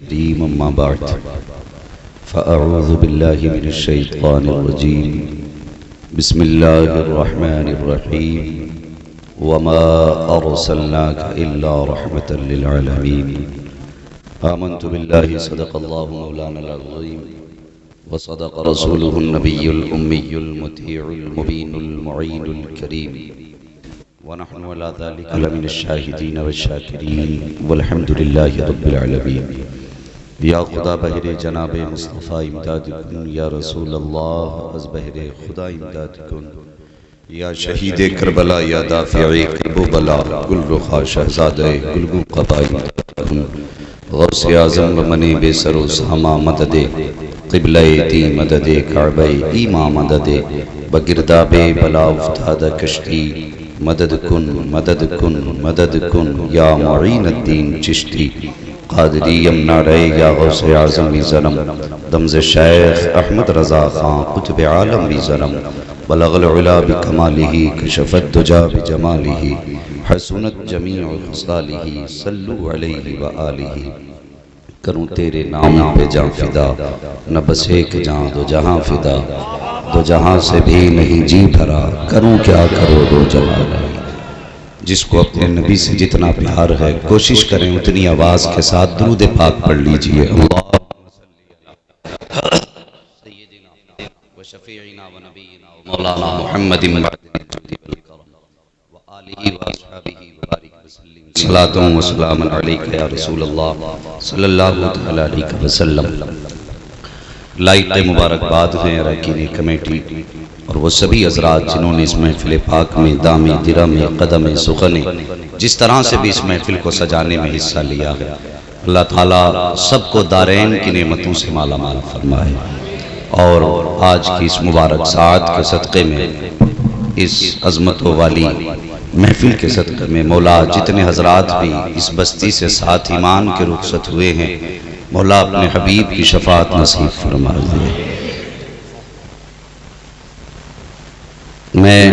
الكريم أما بعد فأعوذ بالله من الشيطان الرجيم بسم الله الرحمن الرحيم وما أرسلناك إلا رحمة للعالمين آمنت بالله صدق الله مولانا العظيم وصدق رسوله النبي الأمي المطيع المبين المعين الكريم ونحن على ذلك لمن الشاهدين والشاكرين والحمد لله رب العالمين یا خدا بہر جناب مصطفیٰ امداد کن، یا رسول اللہ از بہر خدا امداد کن، یا شہید کربلا یا دافع کرب و بلا گل رخا شہزادہ گلگو قبا امداد کن، غوث اعظم بمن بے سر و ساما مدد قبلہ تی مدد کعبہ ایما مدد بگرداب بلا افتاد کشتی مدد کن مدد کن مدد کن یا معین الدین چشتی قادری یمنا رہے یا غوث اعظم زرم دمز شیخ احمد رضا خان قطب عالم زرم بلغ العلا بکمالہ کشفت دجا بجمالہ حسنت جمیع خصالہ صلو علیہ وآلہ کروں تیرے نام پہ جان فدا نہ بس ایک جان دو جہاں فدا دو جہاں سے بھی نہیں جی بھرا کروں کیا کرو دو جلال ہے جس کو اپنے نبی سے جتنا پیار ہے کوشش کریں اتنی آواز کے ساتھ درود پاک پڑھ لیجئے اللہم سیدنا و شفیعنا و نبینا و مولانا محمد و آلہ و اصحابہ وبارک وسلم صلاۃ و سلام علیکہ یا رسول اللہ صلی اللہ علیہ وسلم۔ لائق مبارکباد ہیں اراکین کمیٹی اور وہ سبھی حضرات جنہوں نے اس محفل پاک میں دامِ درم قدم سخن جس طرح سے بھی اس محفل کو سجانے میں حصہ لیا ہے، اللہ تعالیٰ سب کو دارین کی نعمتوں سے مالا مال فرمائے، اور آج کی اس مبارک ساعت کے صدقے میں اس عظمت والی محفل کے صدقے میں مولا جتنے حضرات بھی اس بستی سے ساتھ ایمان کے رخصت ہوئے ہیں مولا اپنے حبیب کی شفاعت نصیب فرما دے۔ میں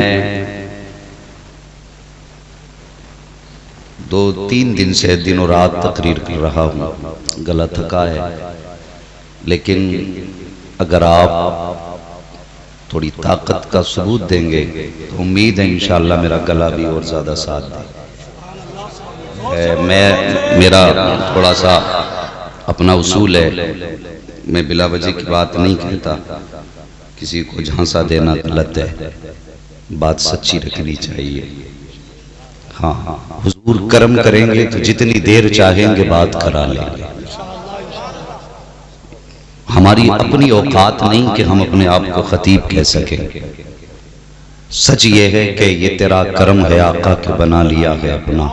2-3 دن سے دن و رات تقریر کر رہا ہوں، گلا تھکا ہے، لیکن اگر آپ تھوڑی طاقت کا ثبوت دیں گے تو امید ہے انشاءاللہ میرا گلا بھی اور زیادہ ساتھ دے۔ میرا تھوڑا سا اپنا اصول ہے، میں بلا وجہ کی بات نہیں کہتا، کسی کو جھانسا دینا غلط ہے، بات سچی رکھنی چاہیے۔ ہاں حضور کرم کریں گے تو جتنی دیر چاہیں گے بات کرا لیں گے۔ ہماری اپنی اوقات نہیں کہ ہم اپنے آپ کو خطیب کہہ سکیں، سچ یہ ہے کہ یہ تیرا کرم ہے آقا کہ بنا لیا ہے اپنا،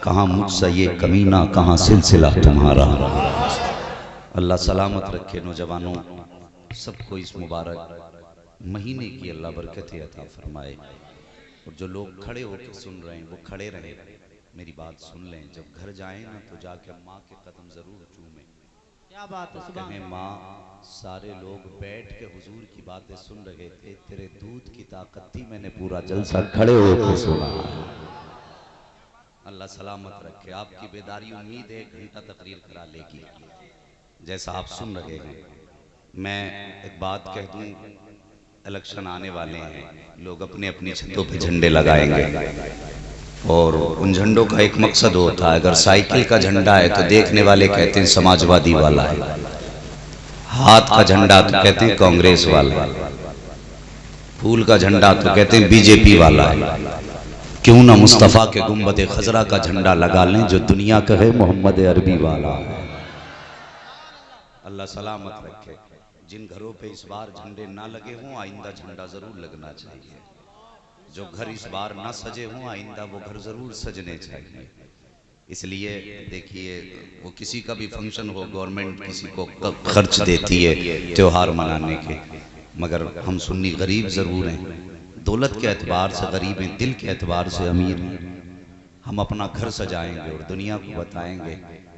کہاں مجھ سے یہ کمینہ کہاں سلسلہ تمہارا۔ اللہ سلامت رکھے نوجوانوں سب کو اس مبارک مہینے کی اللہ برکت عطا فرمائے، اور جو لوگ کھڑے ہو کے سن رہے ہیں وہ کھڑے رہیں، میری بات سن لیں، جب گھر جائیں نا تو جا کے ماں کے قدم ضرور چومیں، کیا بات ہے، سبحان کہیں ماں سارے لوگ بیٹھ کے حضور کی باتیں سن رہے تھے، تیرے دودھ کی طاقت تھی، میں نے پورا جلسہ کھڑے ہو کے سنا۔ اللہ سلامت رکھے، آپ کی بیداری امید ہے 1 گھنٹہ تقریر کرا لے گی جیسا آپ سن رہے ہیں۔ میں ایک بات کہہ دوں، الیکشن آنے والے ہیں، لوگ اپنے اپنی چھتوں پہ جھنڈے لگائیں گے، اور ان جھنڈوں کا ایک مقصد ہوتا ہے، اگر سائیکل کا جھنڈا ہے تو دیکھنے والے کہتے ہیں سماجوادی والا ہے، ہاتھ کا جھنڈا تو کہتے ہیں کانگریس والا ہے، پھول کا جھنڈا تو کہتے ہیں بی جے پی والا ہے، کیوں نہ مصطفیٰ کے گنبد خضرا کا جھنڈا لگا لیں جو دنیا کا ہے محمد عربی والا ہے۔ اللہ سلامت رکھے، جن گھروں پہ اس بار جھنڈے نہ لگے ہوں آئندہ جھنڈا ضرور لگنا چاہیے، جو گھر اس بار نہ سجے ہوں آئندہ وہ گھر ضرور سجنے چاہیے۔ اس لیے دیکھیے وہ کسی کا بھی فنکشن ہو، گورنمنٹ کسی کو خرچ دیتی ہے تیوہار منانے کے، مگر ہم سنی غریب ضرور ہیں، دولت کے اعتبار سے غریب ہیں، دل کے اعتبار سے امیر ہیں۔ ہم اپنا گھر سجائیں گے اور دنیا کو بتائیں گے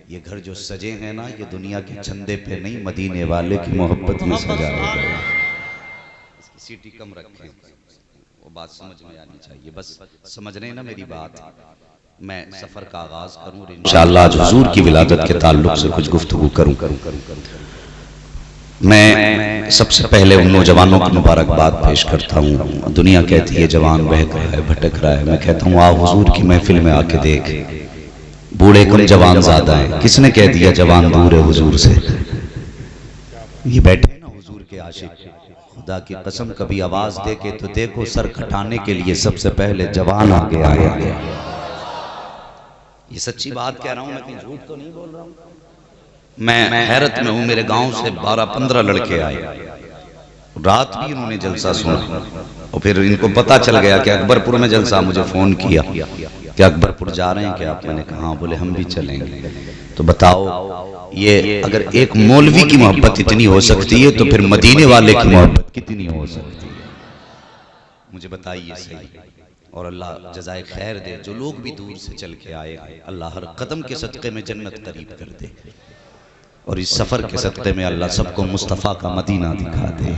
یہ گھر جو سجے ہیں نا یہ دنیا کے چندے پہ نہیں مدینے والے کی محبت میں سجائے گئے۔ اس کی سیٹی کم رکھیں، وہ بات سمجھ میں آنی چاہیے، بس سمجھ رہے ہیں نا میری بات۔ میں سفر کا آغاز کروں اور انشاءاللہ آج حضور کی ولادت کے تعلق سے کچھ گفتگو کروں۔ میں سب سے پہلے ان نوجوانوں کی مبارکباد پیش کرتا ہوں۔ دنیا کہتی ہے جوان بہک رہا ہے، بھٹک رہا ہے، میں کہتا ہوں آؤ حضور کی محفل میں آ کے دیکھ، بوڑھے کم جوان زیادہ ہیں۔ کس نے کہہ دیا جوان دور ہے حضور سے؟ یہ بیٹھے نا حضور کے عاشق، خدا کی قسم کبھی آواز دے کے تو دیکھو، سر کھٹانے کے لیے سب سے پہلے جوان آگے آئے۔ یہ سچی بات کہہ رہا ہوں، میں کہیں جھوٹ تو نہیں بول رہا ہوں۔ میں حیرت میں ہوں، میرے گاؤں سے 12-15 لڑکے آئے، رات بھی انہوں نے جلسہ سنا، اور پھر ان کو پتا چل گیا کہ اکبرپور میں جلسہ، مجھے فون کیا کہ اکبرپور جا رہے ہیں کیا آپ؟ میں نے کہا ہاں، بولے ہم بھی چلیں گے۔ تو بتاؤ، یہ اگر ایک مولوی کی محبت اتنی ہو سکتی ہے تو پھر مدینے والے کی محبت کتنی ہو سکتی ہے؟ مجھے بتائیے صحیح، اور اللہ جزائے خیر دے، جو لوگ بھی دور سے چل کے آئے، اللہ ہر قدم کے صدقے میں جنت قریب کر دے، اور اس سفر کے صدقے میں اللہ سب کو مصطفیٰ کا مدینہ دکھا دے۔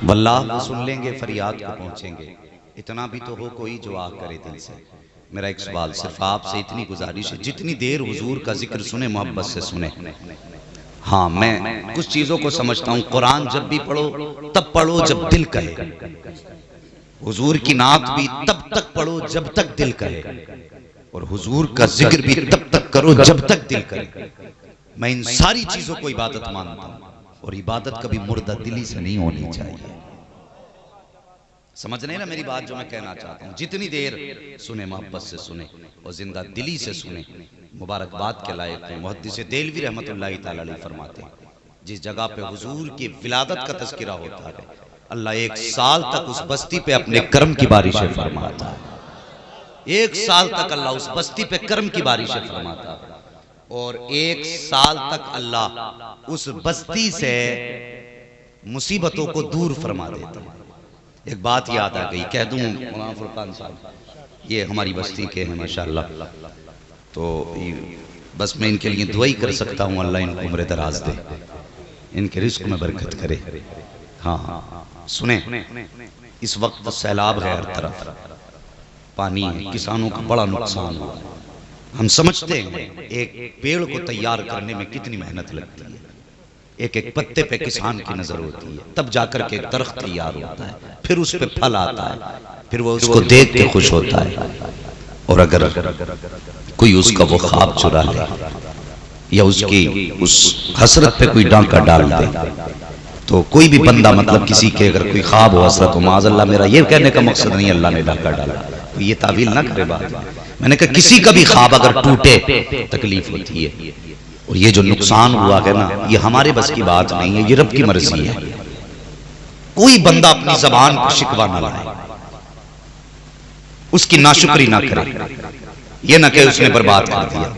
واللہ وہ سن لیں گے، فریاد کو پہنچیں گے۔ اتنا بھی تو ہو کوئی جو آ کرے دل سے۔ میرا ایک سوال، صرف آپ سے اتنی گزارش ہے، جتنی دیر حضور کا ذکر سنیں محبت سے سنیں۔ ہاں، میں کچھ چیزوں کو سمجھتا ہوں، قرآن جب بھی پڑھو تب پڑھو جب دل کہے، حضور کی نعت بھی تب تک پڑھو جب تک دل کہے، اور حضور کا ذکر بھی تب تک کرو جب تک دل کرے۔ میں ان ساری چیزوں کو عبادت مانتا ہوں، اور عبادت کبھی مردہ دلی سے نہیں ہونی چاہیے۔ سمجھ نہیں نا میری بات جو میں کہنا چاہتا ہوں؟ جتنی دیر سنیں محبت سے سنیں اور زندہ دلی سے سنیں، مبارکباد کے لائق ہیں۔ محدث دہلوی رحمت اللہ تعالی علیہ فرماتے ہیں، جس جگہ پہ حضور کی ولادت کا تذکرہ ہوتا ہے، اللہ 1 سال تک اس بستی پہ اپنے کرم کی بارشیں فرماتا ہے۔ 1 سال تک اللہ اس بستی پہ کرم کی بارشیں فرماتا ہے، اور 1 سال تک اللہ اس بستی سے مصیبتوں کو دور فرما دیتا ہے۔ ایک بات یاد آ گئی، کہہ دوں مولانا فرقان صاحب، یہ ہماری بستی کے ہیں ماشاءاللہ، تو بس میں ان کے لیے دعائی کر سکتا ہوں، اللہ ان کو عمر دراز دے، ان کے رزق میں برکت کرے۔ ہاں سنیں، اس وقت سیلاب ہے ہر طرف، پانی ہے، کسانوں کا بڑا نقصان ہوا۔ ہم سمجھتے ہیں ایک پیڑ کو تیار کرنے میں کتنی محنت لگتی ہے، ایک ایک پتے پہ کسان کی نظر ہوتی ہے، تب جا کر کے ایک درخت تیار ہوتا ہے، پھر اس پہ پھل آتا ہے، پھر وہ اس کو دیکھ کے خوش ہوتا ہے۔ اور اگر کوئی اس کا وہ خواب چرا لے، یا اس کی اس حسرت پہ کوئی ڈانکا ڈال دے، تو کوئی بھی بندہ، مطلب کسی کے اگر کوئی خواب ہو حسرت ہو، معاذ اللہ، میرا یہ کہنے کا مقصد نہیں اللہ نے ڈانکا ڈالا، یہ تعویل نہ کرے بات۔ میں نے کہا کسی کا بھی خواب اگر ٹوٹے تکلیف ہوتی ہے، اور یہ جو نقصان ہوا ہے نا، یہ ہمارے بس کی بات نہیں ہے، یہ رب کی مرضی ہے۔ کوئی بندہ اپنی زبان کو شکوہ نہ لائے، اس کی ناشکری نہ کرے، یہ نہ کہ اس نے برباد کر دیا۔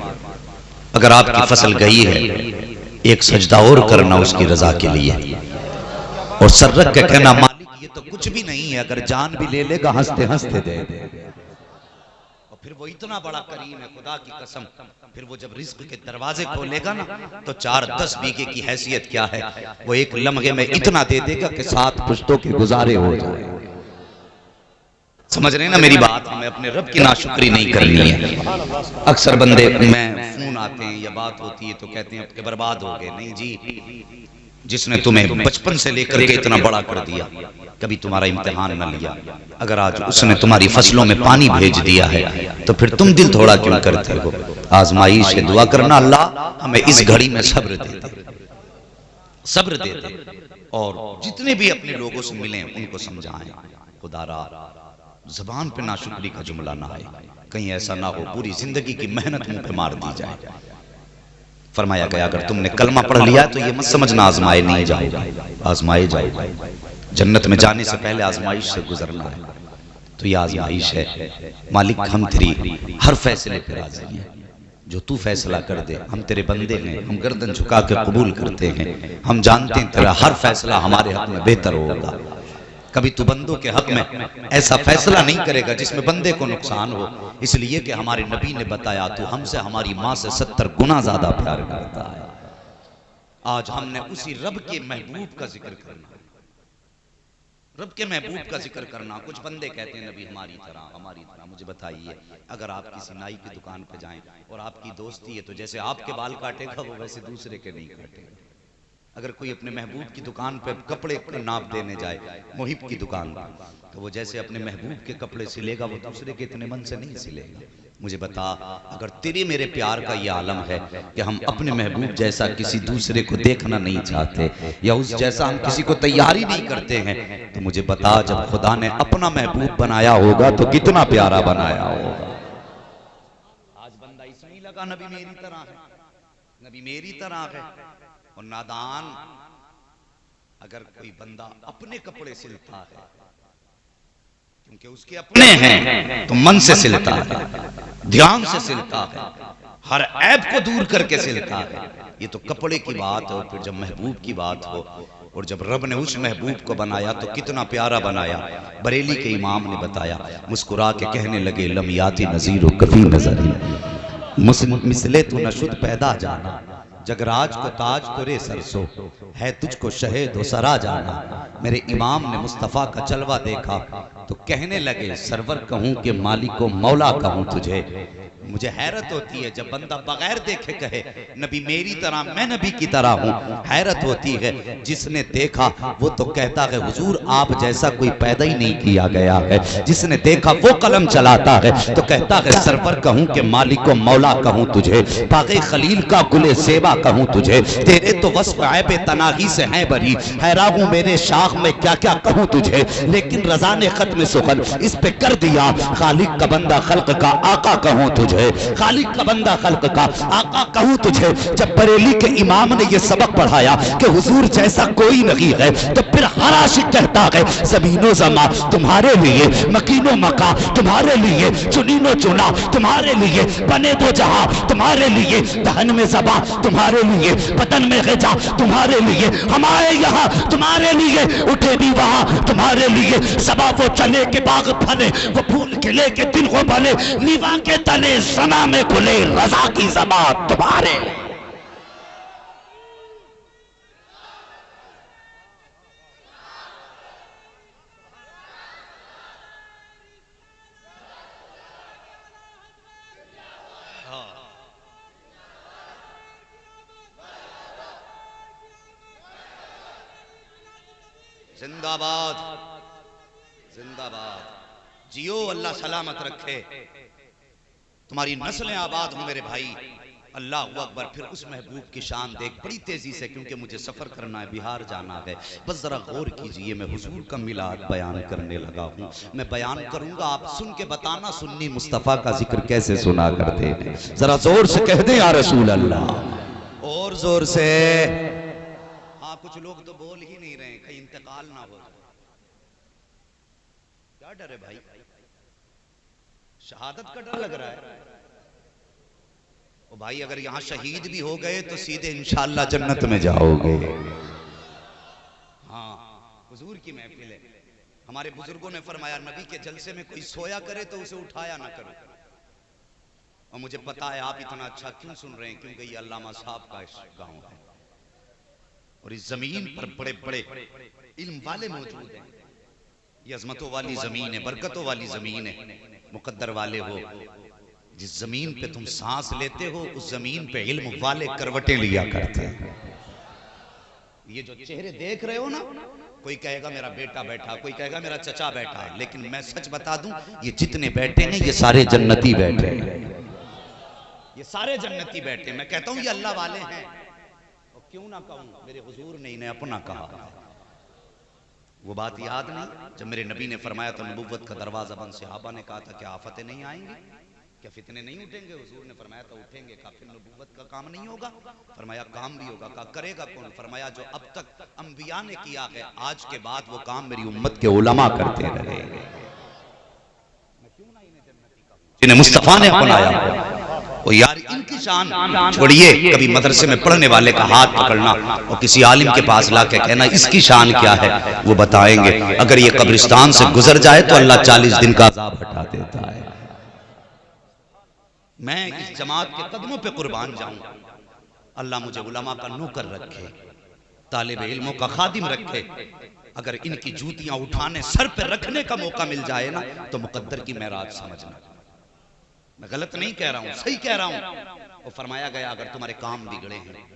اگر آپ کی فصل گئی ہے، ایک سجدہ اور کرنا اس کی رضا کے لیے، اور سر رکھ کے کہنا مالک یہ تو کچھ بھی نہیں ہے، اگر جان بھی لے لے گا ہنستے ہنستے دے دے۔ پھر وہ اتنا بڑا کریم ہے، خدا کی قسم، پھر وہ جب رزق کے دروازے کھولے گا نا، تو 4-10 بیگھے کی حیثیت کیا ہے، وہ ایک لمحے میں اتنا دے دے گا کہ 7 پشتوں کے گزارے ہو جائے۔ سمجھ رہے ہیں نا میری بات؟ ہمیں اپنے رب کی ناشکری نہیں کرنی ہے۔ اکثر بندے میں فون آتے ہیں یا بات ہوتی ہے تو کہتے ہیں کہ برباد ہو گئے۔ نہیں جی، جس نے تمہیں بچپن سے لے کر کے اتنا بڑا کر دیا، کبھی تمہارا امتحان نہ لیا، اگر آج اس نے تمہاری فصلوں میں پانی بھیج دیا ہے تو پھر تم دل تھوڑا کیوں کرتے ہو؟ آزمائش ہے، دعا کرنا اللہ ہمیں اس گھڑی میں صبر دے دے، صبر دے دے، اور جتنے بھی اپنے لوگوں سے ملیں ان کو سمجھائیں، خدا را زبان پہ ناشکری کا جملہ نہ آئے، کہیں ایسا نہ ہو پوری زندگی کی محنت منہ پہ مار دی جائے۔ فرمایا گیا اگر تم نے کلمہ پڑھ لیا تو یہ مت سمجھنا آزمائے نہیں جاؤ گا، آزمائے جاؤ گا۔ جنت میں جانے سے پہلے آزمائش سے گزرنا ہے، تو یہ آزمائش ہے۔ مالک ہم تیری ہر فیصلے پہ راضی ہیں، جو تو فیصلہ کر دے، ہم تیرے بندے ہیں، ہم گردن جھکا کے قبول کرتے ہیں، ہم جانتے ہیں تیرا ہر فیصلہ ہمارے حق میں بہتر ہوگا۔ کبھی تو بندوں کے حق میں ایسا فیصلہ نہیں کرے گا جس میں بندے کو نقصان ہو، اس لیے کہ ہمارے نبی نے بتایا تو ہم سے ہماری ماں سے 70 گنا زیادہ پیار کرتا ہے۔ آج ہم نے اسی رب کے محبوب کا ذکر کرنا ہے، رب کے محبوب کا ذکر کرنا. کچھ بندے کہتے ہیں نبی ہماری طرح. مجھے بتائیے اگر آپ کسی نائی کی دکان پہ جائیں اور آپ کی دوستی ہے تو جیسے آپ کے بال کاٹے گا وہ ویسے دوسرے کے نہیں کاٹے گا. اگر کوئی اپنے محبوب کی دکان پہ کپڑے کا ناپ دینے جائے محب کی دکان پہ تو وہ جیسے اپنے محبوب کے کپڑے سلے گا وہ دوسرے کے اتنے من سے نہیں سلے گا. مجھے بتا اگر تیرے میرے پیار کا یہ عالم ہے کہ ہم اپنے محبوب جیسا کسی دوسرے کو دیکھنا نہیں چاہتے یا اس جیسا ہم کسی کو تیاری نہیں کرتے ہیں تو مجھے بتا جب خدا نے اپنا محبوب بنایا ہوگا تو کتنا پیارا بنایا ہوگا. آج بندہ اس میں لگا نبی میری طرح ہے, نبی میری طرح ہے. اور نادان اگر کوئی بندہ اپنے کپڑے سلتا ہے کیونکہ اس کے اپنے ہیں تو من سے سلتا ہے, دھیان سے سلتا ہے, ہر عیب کو دور کر کے سلتا ہے. یہ تو کپڑے کی بات ہے. اور پھر جب محبوب کی بات ہو اور جب رب نے اس محبوب کو بنایا تو کتنا پیارا بنایا. بریلی کے امام نے بتایا, مسکرا کے کہنے لگے لم یاتی نظیر و کفی نظری مثلے تو نشد پیدا جانا جگراج کو تاج کرے سرسو ہے تجھ کو شہد و سرا جانا. میرے امام نے مصطفیٰ کا جلوہ دیکھا تو کہنے لگے سرور کہوں کہ مالک و مولا کہوں تجھے. مجھے حیرت ہوتی ہے جب بندہ بغیر دیکھے کہے نبی میری طرح میں نبی کی طرح ہوں. حیرت ہوتی ہے جس نے دیکھا وہ تو کہتا ہے حضور آپ جیسا کوئی پیدا ہی نہیں کیا گیا ہے. جس نے دیکھا وہ قلم چلاتا ہے تو کہتا ہے سرور کہوں کہ مالک و مولا کہوں تجھے. باغ خلیل کا گل سیبا کہوں تجھے. تیرے تو وصف عیب تناہی سے ہیں بری, حیران ہوں میرے شاخ میں کیا کیا کہوں تجھے. لیکن رضا نے ختم سخن اس پہ کر دیا خالق کا بندہ خلق کا آقا کہوں تجھے. خالق کا بندہ خلق کا آقا کہوں تجھے. جب بریلی کے امام نے یہ سبق پڑھایا کہ حضور جیسا کوئی نہیں ہے تو پھر ہر عاشق کہتا ہے زمین و زمان تمہارے لیے, مکین و مکا تمہارے لیے, چنین و چنا تمہارے لیے, بنے دو جہاں تمہارے لیے, دہن میں زباں تمہارے لیے, بدن میں غجا تمہارے لیے, ہم آئے یہاں تمہارے لیے, اٹھے بھی وہاں تمہارے لیے. زباں وہ چلے کے باغ پھلے, وہ پھول کھلے کے دل ہو بھلے, نیوا کے تلے سنا میں کھلے, رضا کی زبان تمہارے. زندہ باد, زندہ باد, جیو اللہ سلامت رکھے, تمہاری نسلیں آباد ہوں میرے بھائی. اللہ اکبر. پھر اس محبوب کی شان دیکھ بڑی تیزی سے کیونکہ مجھے سفر کرنا ہے, بہار جانا ہے. بس ذرا غور کیجئے میں حضور کا میلاد بیان کرنے لگا ہوں. میں بیان کروں گا آپ سن کے بتانا سنی مصطفیٰ کا ذکر کیسے سنا کرتے ہیں. ذرا زور سے کہہ دیں یا رسول اللہ, اور زور سے. ہاں کچھ لوگ تو بول ہی نہیں رہے کہیں انتقال نہ ہو. کیا ڈر ہے بھائی؟ شہادت کا ڈر لگ رہا ہے. بھائی اگر یہاں شہید بھی ہو گئے تو سیدھے انشاءاللہ جنت میں جاؤ گے. ہاں حضور کی محفل ہے. ہمارے بزرگوں نے فرمایا نبی کے جلسے میں کوئی سویا کرے تو اسے اٹھایا نہ کرو. اور مجھے پتا ہے آپ اتنا اچھا کیوں سن رہے ہیں, کیونکہ یہ علامہ صاحب کا گاؤں ہے اور اس زمین پر بڑے بڑے علم والے موجود ہیں. یہ عظمتوں والی زمین ہے, برکتوں والی زمین ہے. مقدر والے ہو, جس زمین پہ تم سانس لیتے ہو اس زمین پہ علم والے کروٹیں لیا کرتے ہیں. یہ جو چہرے دیکھ رہے ہو نا, کوئی کہے گا میرا بیٹا بیٹھا, کوئی کہے گا میرا چچا بیٹھا ہے, لیکن میں سچ بتا دوں یہ جتنے بیٹھے ہیں یہ سارے جنتی بیٹھے ہیں. یہ سارے جنتی بیٹھے ہیں. میں کہتا ہوں یہ اللہ والے ہیں. اور کیوں نہ کہوں, میرے حضور نے انہیں اپنا کہا. وہ بات یاد نہیں جب میرے نبی نے فرمایا تو نبوت کا دروازہ بند. صحابہ نے کہا تھا کہ آفتیں نہیں آئیں گی, کیا فتنے نہیں اٹھیں گے؟ حضور نے فرمایا تو اٹھیں گے. کہا پھر نبوت کا کام نہیں ہوگا؟ فرمایا کام بھی ہوگا. کہا کرے گا کون؟ فرمایا جو اب تک انبیاء نے کیا ہے آج کے بعد وہ کام میری امت کے علماء کرتے رہے. جنہیں مصطفیٰ نے اپنایا. وہ یار ان کی شان چھوڑیے, کبھی مدرسے میں پڑھنے والے کا ہاتھ پکڑنا اور کسی عالم کے پاس لا کے کہنا اس کی شان کیا ہے, وہ بتائیں گے. اگر یہ قبرستان سے گزر جائے تو اللہ 40 دن کا عذاب ہٹا دیتا ہے. میں اس جماعت کے قدموں پہ قربان جاؤں. اللہ مجھے علماء کا نوکر رکھے, طالب علموں کا خادم رکھے، اگر ان کی جوتیاں اٹھانے سر پہ رکھنے کا موقع مل جائے نا تو مقدر کی معراج سمجھنا۔ میں غلط نہیں کہہ رہا ہوں، صحیح کہہ رہا ہوں۔ وہ فرمایا گیا اگر تمہارے کام بگڑے ہیں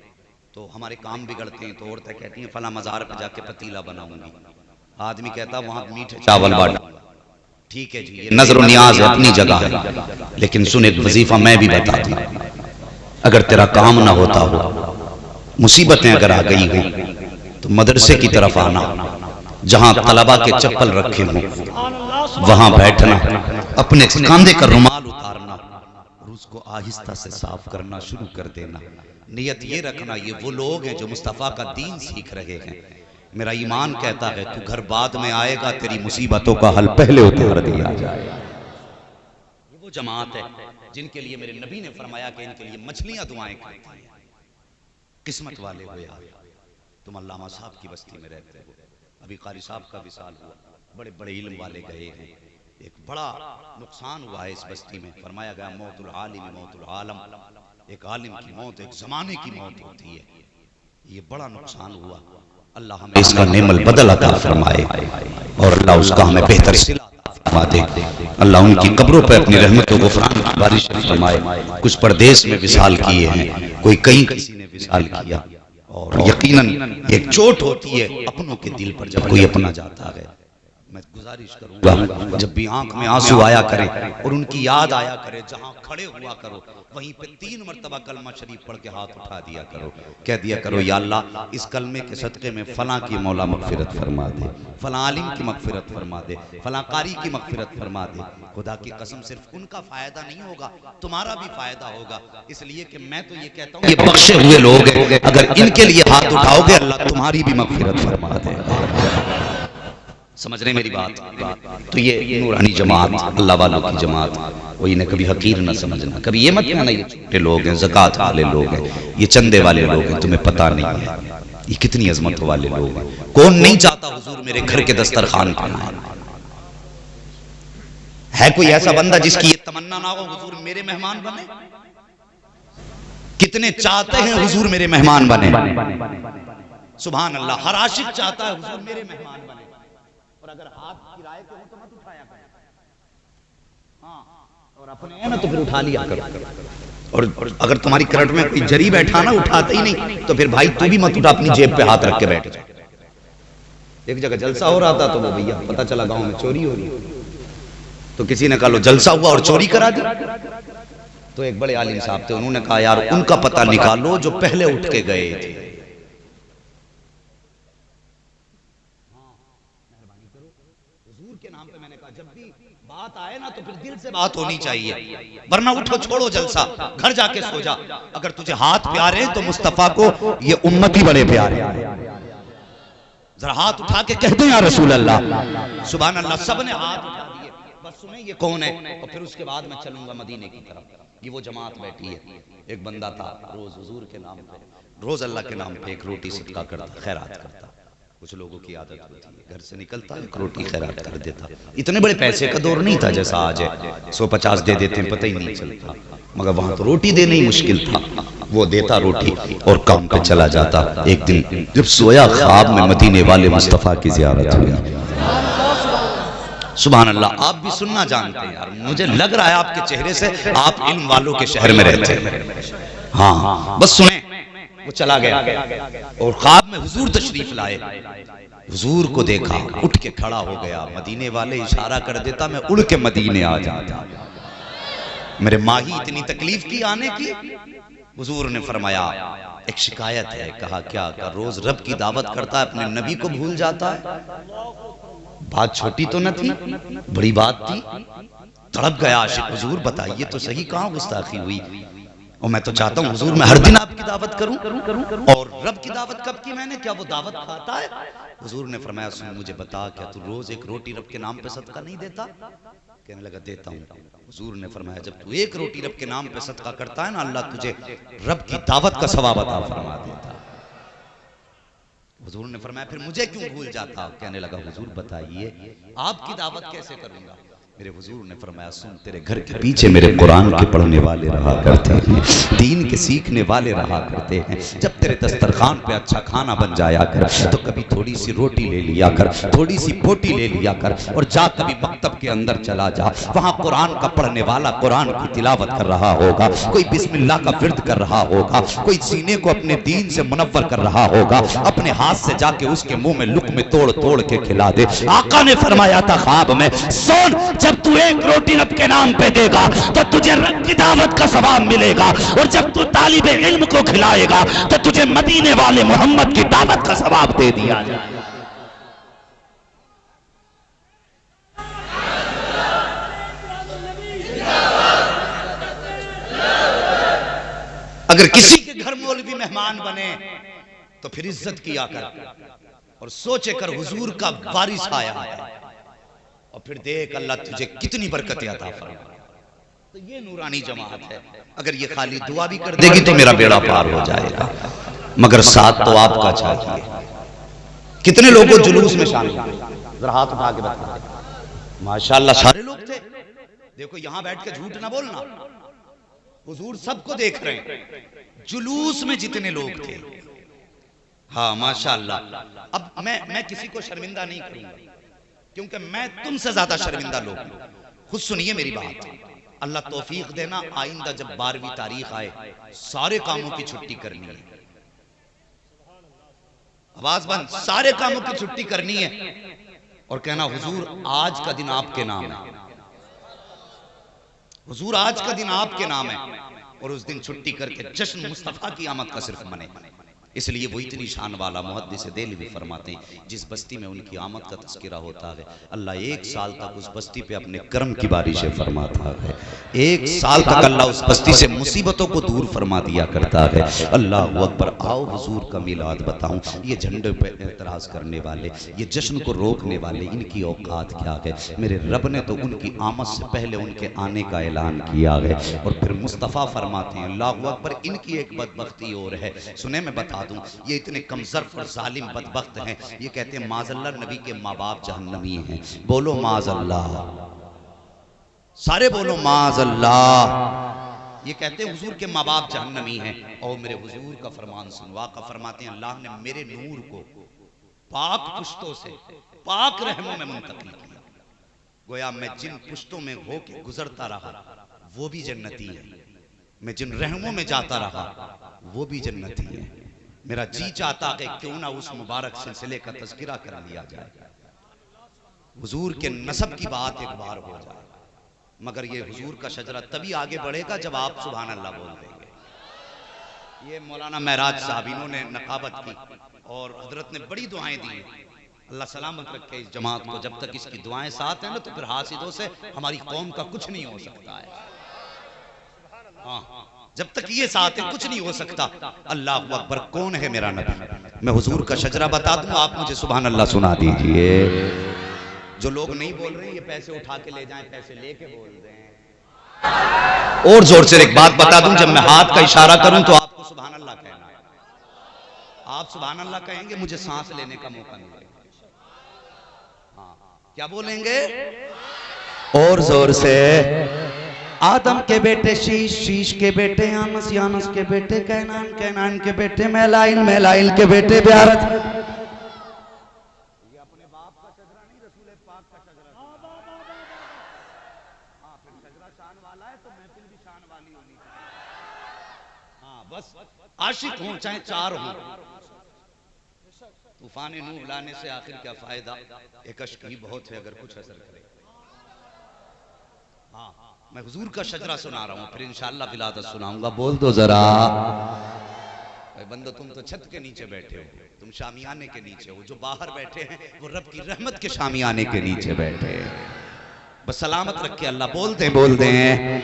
تو ہمارے کام بگڑتے ہیں تو عورتیں کہتی ہیں فلاں مزار پہ جا کے پتیلا بناؤں گی، آدمی کہتا وہاں میٹھے چاول بانٹوں گا۔ ٹھیک ہے جی، یہ نظر و نیاز ہے، اپنی جگہ ہے، لیکن سن ایک وظیفہ میں بھی بتا دوں، اگر تیرا کام نہ ہوتا ہو، مصیبتیں اگر آ گئی ہوں تو مدرسے کی طرف آنا، جہاں طلبہ کے چپل رکھے ہوں وہاں بیٹھنا، اپنے کاندھے کا رومال اتارنا اور اس کو آہستہ سے صاف کرنا شروع کر دینا۔ نیت یہ رکھنا یہ وہ لوگ ہیں جو مصطفیٰ کا دین سیکھ رہے ہیں۔ میرا ایمان کہتا ہے تو گھر بعد میں آئے گا، تیری مصیبتوں کا حل پہلے اتار دیا جائے۔ یہ وہ جماعت ہے جن کے لیے میرے نبی نے فرمایا کہ ان کے لیے مچھلیاں دعائیں کرتی ہیں۔ قسمت والے ہوئے آپ، تم علامہ صاحب کی بستی میں رہتے ہو، ابھی قاری صاحب کا وصال ہوا، بڑے بڑے علم والے گئے ہیں، ایک بڑا نقصان ہوا ہے اس بستی میں۔ فرمایا گیا موت العالم موت العالم، ایک عالم کی موت ایک زمانے کی موت ہوتی ہے، یہ بڑا نقصان ہوا۔ اللہ ہمیں اس کا نعم البدل عطا فرمائے اور اللہ اس کا ہمیں بہتر صلہ عطا فرما دے۔ اللہ ان کی قبروں پہ اپنی رحمت و غفران کی بارش فرمائے۔ کچھ پردیس میں وصال کیے ہیں، کوئی کہیں کسی نے وصال کیا، اور یقیناً ایک چوٹ ہوتی ہے اپنوں کے دل پر جب کوئی اپنا جاتا ہے۔ میں گزارش کروں گا جب بھی آنکھ میں آنسو آیا کرے اور ان کی یاد آیا کرے، جہاں کھڑے ہوا کرو وہیں پہ 3 مرتبہ کلمہ شریف پڑھ کے ہاتھ اٹھا دیا کرو، کہہ دیا کرو یا اللہ اس کلمے کے صدقے میں فلاں کی مولا مغفرت فرما دے، فلاں عالم کی مغفرت فرما دے، فلاں قاری کی مغفرت فرما دے۔ خدا کی قسم صرف ان کا فائدہ نہیں ہوگا، تمہارا بھی فائدہ ہوگا، اس لیے کہ میں تو یہ کہتا ہوں یہ بخشے ہوئے لوگ ہیں، اگر ان کے لیے ہاتھ اٹھاؤ گے اللہ تمہاری بھی مغفرت فرما دے گا۔ سمجھ رہے میری بات؟ تو یہ نورانی جماعت، اللہ والوں کی جماعت، وہ انہیں کبھی حقیر نہ سمجھنا، کبھی یہ مت کہنا یہ چھوٹے لوگ ہیں، زکوٰۃ والے لوگ ہیں، یہ چندے والے لوگ ہیں، تمہیں پتہ نہیں ہے یہ کتنی عظمت والے لوگ ہیں۔ کون نہیں چاہتا حضور میرے گھر کے دسترخوان پر آئے؟ ہے کوئی ایسا بندہ جس کی یہ تمنا نہ ہو حضور میرے مہمان بنے؟ کتنے چاہتے ہیں حضور میرے مہمان بنے؟ سبحان اللہ، ہر عاشق چاہتا ہے حضور میرے مہمان بنے، اور اگر ہاتھ گرائے تو مت اٹھایا کرو، ہاں، اور اپنے ہیں نا تو پھر اٹھا لیا کرو، اور اگر تمہاری کرٹ میں کوئی جری بیٹھا نا اٹھاتا ہی نہیں تو پھر بھائی تو بھی مت اٹھا، اپنی جیب پہ ہاتھ رکھ کے بیٹھ جا۔ ایک جگہ جلسہ ہو رہا تھا تو وہ بھیا پتہ چلا گاؤں میں چوری ہو رہی، تو کسی نے کہا لو جلسہ ہوا اور چوری کرا دی، تو ایک بڑے عالم صاحب تھے، انہوں نے کہا یار ان کا پتہ نکالو جو پہلے اٹھ کے گئے تھے۔ بات آئے نا تو پھر دل سے بات ہونی چاہیے، ورنہ اٹھو چھوڑو جلسہ، گھر جا کے سو جا۔ اگر تجھے ہاتھ پیارے تو مصطفیٰ کو یہ امتی بڑے پیارے، ذرا ہاتھ اٹھا کے کہہ دیں یا رسول اللہ۔ سبحان اللہ، سب نے ہاتھ اٹھا دیے، بس سنیں یہ کون ہے، اور پھر اس کے بعد میں چلوں گا مدینے کی طرف۔ یہ وہ جماعت بیٹھی ہے، ایک بندہ تھا روز حضور کے نام پہ، روز اللہ کے نام پہ ایک روٹی صدقہ کرتا، خیرات کرتا۔ کچھ لوگوں کی عادت ہوتی ہے گھر سے نکلتا ایک روٹی خیرات کر دیتا، اتنے بڑے پیسے کا دور نہیں تھا جیسا آج ہے، 150 دے دیتے ہیں پتہ ہی نہیں چلتا، مگر وہاں تو روٹی دینا ہی مشکل تھا، وہ دیتا روٹی اور کام پہ چلا جاتا۔ ایک دن جب سویا خواب میں مدینے والے مصطفیٰ کی زیارت ہوئی۔ سبحان اللہ، آپ بھی سننا جانتے ہیں یار، مجھے لگ رہا ہے آپ کے چہرے سے آپ علم والوں کے شہر میں رہتے ہیں، ہاں بس سنیں۔ وہ چلا گیا اور خواب میں حضور تشریف لائے، حضور کو دیکھا، اٹھ کے کھڑا ہو گیا، مدینے والے اشارہ کر دیتا میں اڑ کے مدینے آ جاتا، میرے ماہی اتنی تکلیف کی آنے کی۔ حضور نے فرمایا ایک شکایت ہے، کہا کیا؟ کہ روز رب کی دعوت کرتا ہے اپنے نبی کو بھول جاتا ہے۔ بات چھوٹی تو نہ تھی، بڑی بات تھی، تڑپ گیا عاشق، حضور بتائیے تو صحیح کہاں گستاخی ہوئی، اور میں تو چاہتا ہوں حضور میں ہر دن آپ کی دعوت کروں، اور رب کی دعوت کب کی میں نے، کیا وہ دعوت کھاتا ہے؟ حضور نے فرمایا سن مجھے بتا، کیا تو روز ایک روٹی رب کے نام پہ صدقہ نہیں دیتا؟ کہنے لگا دیتا ہوں۔ حضور نے فرمایا جب تو ایک روٹی رب کے نام پہ صدقہ کرتا ہے نا اللہ تجھے رب کی دعوت کا ثواب عطا فرما دیتا۔ حضور نے فرمایا پھر مجھے کیوں بھول جاتا؟ کہنے لگا حضور بتائیے آپ کی دعوت کیسے کروں گا؟ میرے حضور نے فرمایا سن تیرے گھر کے پیچھے میرے قرآن کے پڑھنے والے رہا کرتے ہیں، دین کے سیکھنے والے رہا کرتے ہیں، جب تیرے دسترخوان پہ اچھا کھانا بن جایا کر تو کبھی تھوڑی سی روٹی لے لیا کر، تھوڑی سی بوٹی لے لیا کر، اور جا کبھی مکتب کے اندر چلا جا، وہاں قرآن کا پڑھنے والا قرآن کی تلاوت کر رہا ہوگا، کوئی بسم اللہ کا ورد کر رہا ہوگا، کوئی سینے کو اپنے دین سے منور کر رہا ہوگا، اپنے ہاتھ سے جا کے اس کے منہ میں لقمے توڑ توڑ کے کھلا دے۔ آقا نے فرمایا تھا خواب میں سن جب تو ایک روٹی رب کے نام پہ دے گا تو تجھے رب کی دعوت کا ثواب ملے گا، اور جب تو طالب علم کو کھلائے گا تو تجھے مدینے والے محمد کی دعوت کا ثواب دے دیا جائے۔ اگر کسی کے گھر مولوی مہمان بنے تو پھر عزت کیا کر اور سوچے کر حضور کا بارش آیا ہے، اور پھر دیکھ اللہ تجھے کتنی برکتیں عطا فرمائے۔ تو یہ نورانی جماعت ہے، اگر یہ خالی دعا بھی کر دے گی تو میرا بیڑا پار ہو جائے گا، مگر ساتھ تو آپ کا چاہیے۔ کتنے لوگوں جلوس میں شامل ہیں؟ ذرا ہاتھ اٹھا کے بتا دیں۔ ماشاءاللہ سارے لوگ تھے۔ دیکھو یہاں بیٹھ کے جھوٹ نہ بولنا، حضور سب کو دیکھ رہے ہیں، جلوس میں جتنے لوگ تھے۔ ہاں ماشاءاللہ۔ اب میں کسی کو شرمندہ نہیں کروں گا کیونکہ میں تم سے زیادہ شرمندہ لوگ ہوں۔ خود سنیے میری بات، اللہ توفیق دینا آئندہ جب 12ویں تاریخ آئے سارے کاموں کی چھٹی کرنی ہے، آواز بند، سارے کاموں کی چھٹی کرنی ہے اور کہنا حضور آج کا دن آپ کے نام ہے، حضور آج کا دن آپ کے نام ہے، اور اس دن چھٹی کر کے جشن مصطفیٰ کی آمد کا صرف منے۔ اس لیے وہ اتنی شان والا محدث دہلوی فرماتے ہیں جس بستی میں ان کی آمد کا تذکرہ ہوتا ہے اللہ 1 سال تک اس بستی پہ اپنے کرم کی بارشیں فرماتا ہے، 1 سال تک اللہ اس بستی سے مصیبتوں کو دور فرما دیا کرتا ہے۔ اللہ اکبر۔ آؤ حضور کا میلاد بتاؤں، یہ جھنڈے پہ اعتراض کرنے والے، یہ جشن کو روکنے والے، ان کی اوقات کیا ہے؟ میرے رب نے تو ان کی آمد سے پہلے ان کے آنے کا اعلان کیا ہے، اور پھر مصطفیٰ فرماتے ہیں اللہ اکبر۔ ان کی ایک بدبختی اور ہے، سنیں میں بتا دوں، یہ اتنے کمزرف اور ظالم بدبخت ہیں، یہ کہتے ہیں معاذ اللہ نبی کے ماں باپ جہنمی ہیں۔ بولو معاذ اللہ، سارے بولو معاذ اللہ۔ یہ کہتے ہیں حضور کے ماں باپ جہنمی ہیں، اور میرے حضور کا فرمان سنو، آقا فرماتے ہیں اللہ نے میرے نور کو پاک پشتوں سے پاک رحموں میں منتقل کیا، گویا میں جن پشتوں میں ہو کے گزرتا رہا وہ بھی جنتی ہے، میں جن رحموں میں جاتا رہا وہ بھی جنتی ہے۔ میرا جی چاہتا کہ کیوں نہ اس مبارک سلسلے کا تذکرہ کر لیا جائے، حضور کے نسب کی بات ایک بار ہو جائے، مگر یہ حضور کا شجرہ تبھی آگے بڑھے گا جب آپ سبحان اللہ بول دیں گے۔ یہ مولانا معراج صاحب انہوں نے نقابت کی اور حضرت نے بڑی دعائیں دی ہیں، اللہ سلامت رکھے اس جماعت کو، جب تک اس کی دعائیں ساتھ ہیں نا تو پھر حاسدوں سے ہماری قوم کا کچھ نہیں ہو سکتا ہے، ہاں جب تک یہ ساتھ ہے کچھ نہیں ہو سکتا۔ اللہ اکبر۔ کون ہے میرا نبی؟ میں حضور کا شجرہ بتا دوں، آپ مجھے سبحان اللہ سنا دیجئے۔ جو لوگ نہیں بول رہے ہیں یہ پیسے اٹھا کے لے جائیں، پیسے لے کے بول دیں۔ اور زور سے ایک بات بتا دوں، جب میں ہاتھ کا اشارہ کروں تو آپ کو سبحان اللہ کہنا ہے، آپ سبحان اللہ کہیں گے مجھے سانس لینے کا موقع ملے گا۔ ہاں کیا بولیں گے؟ اور زور سے۔ آدم کے بیٹے شیش، شیش کے بیٹے یانس، یانس کے بیٹے کینان، کینان کے بیٹے میلائل، میلائل کے بیٹے بیارت۔ یہ اپنے باپ کا شجرہ نہیں، رسول پاک کا شجرہ۔ ہاں پھر شجرہ شان والا ہے تو محفل بھی شان والی ہونی چاہیے۔ ہاں بس عاشق ہوں چاہے 4 ہوں، طوفان نوح لانے سے آخر کیا فائدہ، ایک اشک ہی بہت ہے اگر کچھ اثر کرے۔ ہاں میں حضور کا شجرہ سنا رہا ہوں، پھر انشاءاللہ ولادت سناؤں گا۔ بول دو ذرا اے بندو، تم تو چھت کے نیچے بیٹھے ہو، تم شامیانے کے نیچے ہو، جو باہر بیٹھے ہیں وہ رب کی رحمت کے شامیانے کے نیچے بیٹھے ہیں۔ بس سلامت رکھے اللہ۔ بول دیں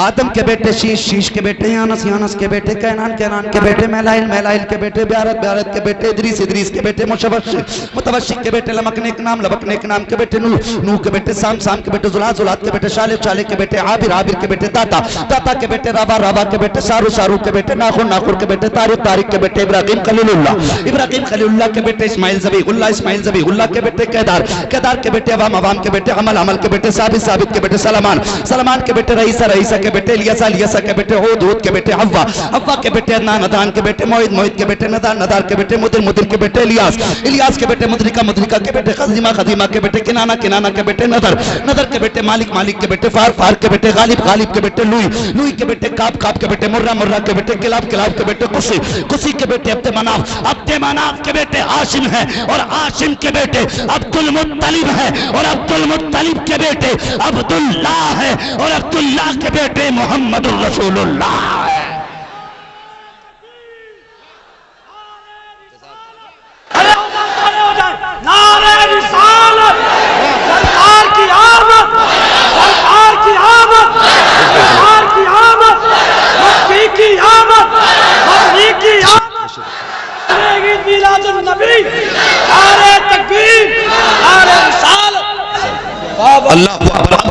آدم کے بیٹے شیش، شیش کے بیٹے یانس، یانس کے بیٹے کینان، کینان کے بیٹے میلائل، میلائل کے بیٹے بیارت، بیارت کے بیٹے ادریس، ادریس کے بیٹے متوشق، متوشق کے بیٹے لمکنے کے نام، لبکنے کے نام کے بیٹے نوح، نوح کے بیٹے سام، سام کے بیٹے زلات، زلات کے بیٹے شالح، شالح کے بیٹے عابر، عابر کے بیٹے داتا، داتا کے بیٹے رابا، رابا کے بیٹے سارو، سارو کے بیٹے ناخر، ناخر کے بیٹے طارق، طارق کے بیٹے ابراہیم خلیل اللہ، ابراہیم خلیل اللہ کے بیٹے اسماعیل ذبیح اللہ، اسماعیل ذبیح اللہ کے بیٹے کیدار، کیدار کے بیٹے عوام، عوام کے بیٹے عمل، عمل کے بیٹے ثابت کے بیٹے سلمان کے بیٹے رئیسہ کے بیٹے الیسا کے بیٹے ہود کے بیٹے حوا کے بیٹے عدنان کے بیٹے موعد کے بیٹے ندار کے بیٹے مدر کے بیٹے الیاس کے بیٹے مدرکہ کے بیٹے خزیمہ کے بیٹے کنانہ کے بیٹے نظر کے بیٹے مالک کے بیٹے فار کے بیٹے غالب کے بیٹے لوئی کے بیٹے کاب کے بیٹے مرہ کے بیٹے کلاب کے بیٹے قصی کے بیٹے عبد مناف کے بیٹے ہاشم ہیں اور ہاشم کے بیٹے عبد المطلب ہے اور عبد المطلب کے بیٹے عبداللہ ہے اور عبداللہ کے بیٹے محمد الرسول اللہ ہے. نعرہ رسالت، سرکار کی آمد، سرکار کی آمد، سرکار کی آمد، مکی کی آمد، مکی کی آمد. عید میلاد النبی، نعرہ تکبیر، نعرہ رسالت. اللہ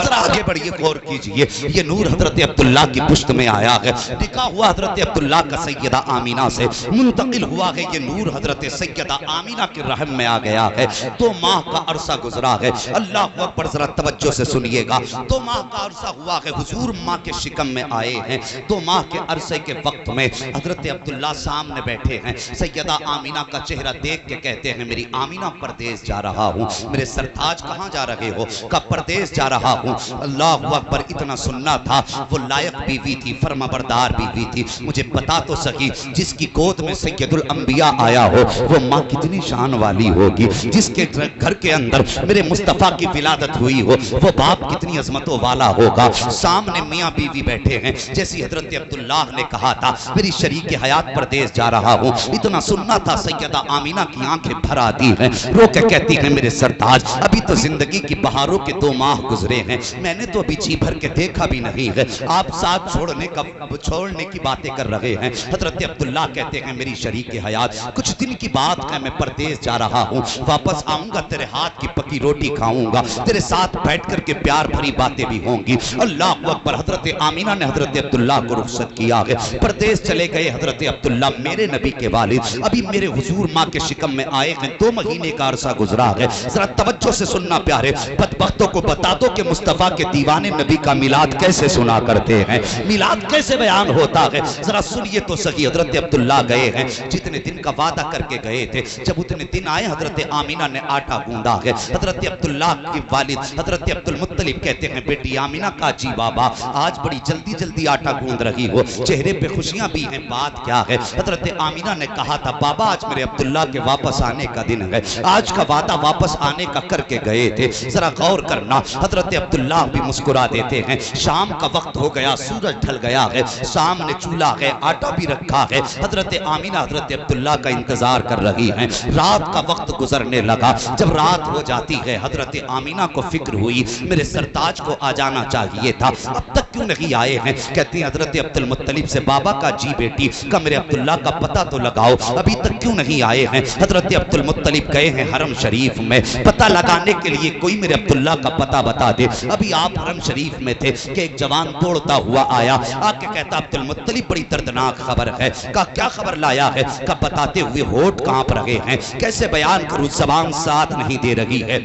ذرا آگے بڑھئے غور کیجئے. یہ نور حضرت عبداللہ کی پشت میں آیا ہے. نکاح ہوا حضرت عبداللہ کا سیدہ آمینہ سے، منتقل ہوا ہے یہ نور حضرت سیدہ آمینہ کے رحم میں آ گیا ہے. 2 ماہ کا عرصہ گزرا ہے. اللہ اکبر ذرا توجہ سے سنیے گا. 2 ماہ کا عرصہ ہوا ہے. حضور ماں کے شکم میں آئے ہیں. 2 ماہ کے عرصے کے وقت میں حضرت عبداللہ سامنے بیٹھے ہیں. سیدہ آمینہ کا چہرہ دیکھ کے کہتے ہیں میری آمینہ پردیس جا رہا ہوں. میرے سرتاج کہاں جا رہے ہو؟ کا پردیس جا رہا ہوں. اللہ اکبر اتنا سننا تھا. وہ لائق بیوی تھی، فرمانبردار بیوی تھی. مجھے بتا تو سکی جس کی گود میں سید الانبیاء آیا ہو وہ ماں کتنی شان والی ہوگی. جس کے گھر کے اندر میرے مصطفیٰ کی ولادت ہوئی ہو وہ باپ کتنی عظمتوں والا ہوگا. سامنے میاں بیوی بیٹھے ہیں. جیسی حضرت عبداللہ نے کہا تھا میری شریک حیات پردیس جا رہا ہوں، اتنا سننا تھا. سیدہ آمینہ کی آنکھیں بھر آتی ہیں. رو کے کہتی ہیں میرے سرتاج ابھی تو زندگی کی بہاروں کے 2 ماہ گزرے ہیں، میں نے تو ابھی جی بھر کے دیکھا بھی نہیں ہے. آپ ساتھ چھوڑنے کی باتیں کر رہے ہیں. حضرت عبداللہ کہتے ہیں میری شریک حیات کچھ دن کی بات ہے، میں پردیس جا رہا ہوں، واپس آؤں گا تیرے ہاتھ کی پکی روٹی کھاؤں گا، تیرے ساتھ بیٹھ کر کے پیار بھری باتیں بھی ہوں گی. اللہ اکبر. حضرت آمینہ نے حضرت عبداللہ کو رخصت کیا ہے. پردیس چلے گئے حضرت عبداللہ. میرے نبی کے والد ابھی میرے حضور ماں کے شکم میں آئے ہیں. 2 مہینے کا عرصہ گزرا ہے. ذرا توجہ سے سننا پیارے. بدبختوں کو بتا دو کہ مصطفیٰ کے دیوانے نبی کا میلاد کیسے سنا کرتے ہیں، میلاد کیسے بیان ہوتا ہے. ذرا سنیے تو صحیح. حضرت عبداللہ گئے ہیں، جتنے دن کا وعدہ کر کے گئے تھے جب اتنے دن آئے حضرت آمینہ نے آٹا گوندا ہے. حضرت عبداللہ کی والد حضرت عبد المطلب کہتے ہیں بیٹی آمینہ کا جی بابا آج بڑی جلدی آٹا گوند رہی ہو، چہرے پہ خوشیاں بھی ہیں، بات کیا ہے؟ حضرت آمینہ نے کہا تھا بابا آج میرے عبداللہ کے واپس آنے کا دن ہے، آج کا وعدہ واپس آنے کا کر کے گئے تھے. ذرا غور کرنا. حضرت عبداللہ بھی مسکرا دیتے ہیں. شام کا وقت ہو گیا، سورج ڈھل گیا ہے، سامنے چولہا ہے، آٹا بھی رکھا ہے. حضرت آمینہ حضرت عبداللہ کا انتظار کر رہی ہیں. رات کا وقت گزرنے لگا. جب رات ہو جاتی ہے حضرت آمینہ کو فکر ہوئی میرے سرتاج کو آ جانا چاہیے تھا، اب تک کیوں نہیں آئے ہیں؟ کہتی ہیں حضرت عبد المطلب سے بابا کا جی بیٹی کا میرے عبداللہ کا پتہ تو لگاؤ، ابھی تک کیوں نہیں آئے ہیں؟ حضرت عبد المطلب گئے ہیں حرم شریف میں پتہ لگانے کے لیے کوئی میرے عبداللہ کا پتہ بتا دے. ابھی آپ حرم شریف میں تھے کہ ایک جوان دوڑتا ہوا آیا، آ کے کہتا عبد المطلب بڑی دردناک خبر ہے. کہا کیا خبر لایا ہے؟ کہا بتاتے ہوئے ہونٹ کانپ رہے ہیں، کیسے بیان کروں، زبان ساتھ نہیں دے رہی ہے.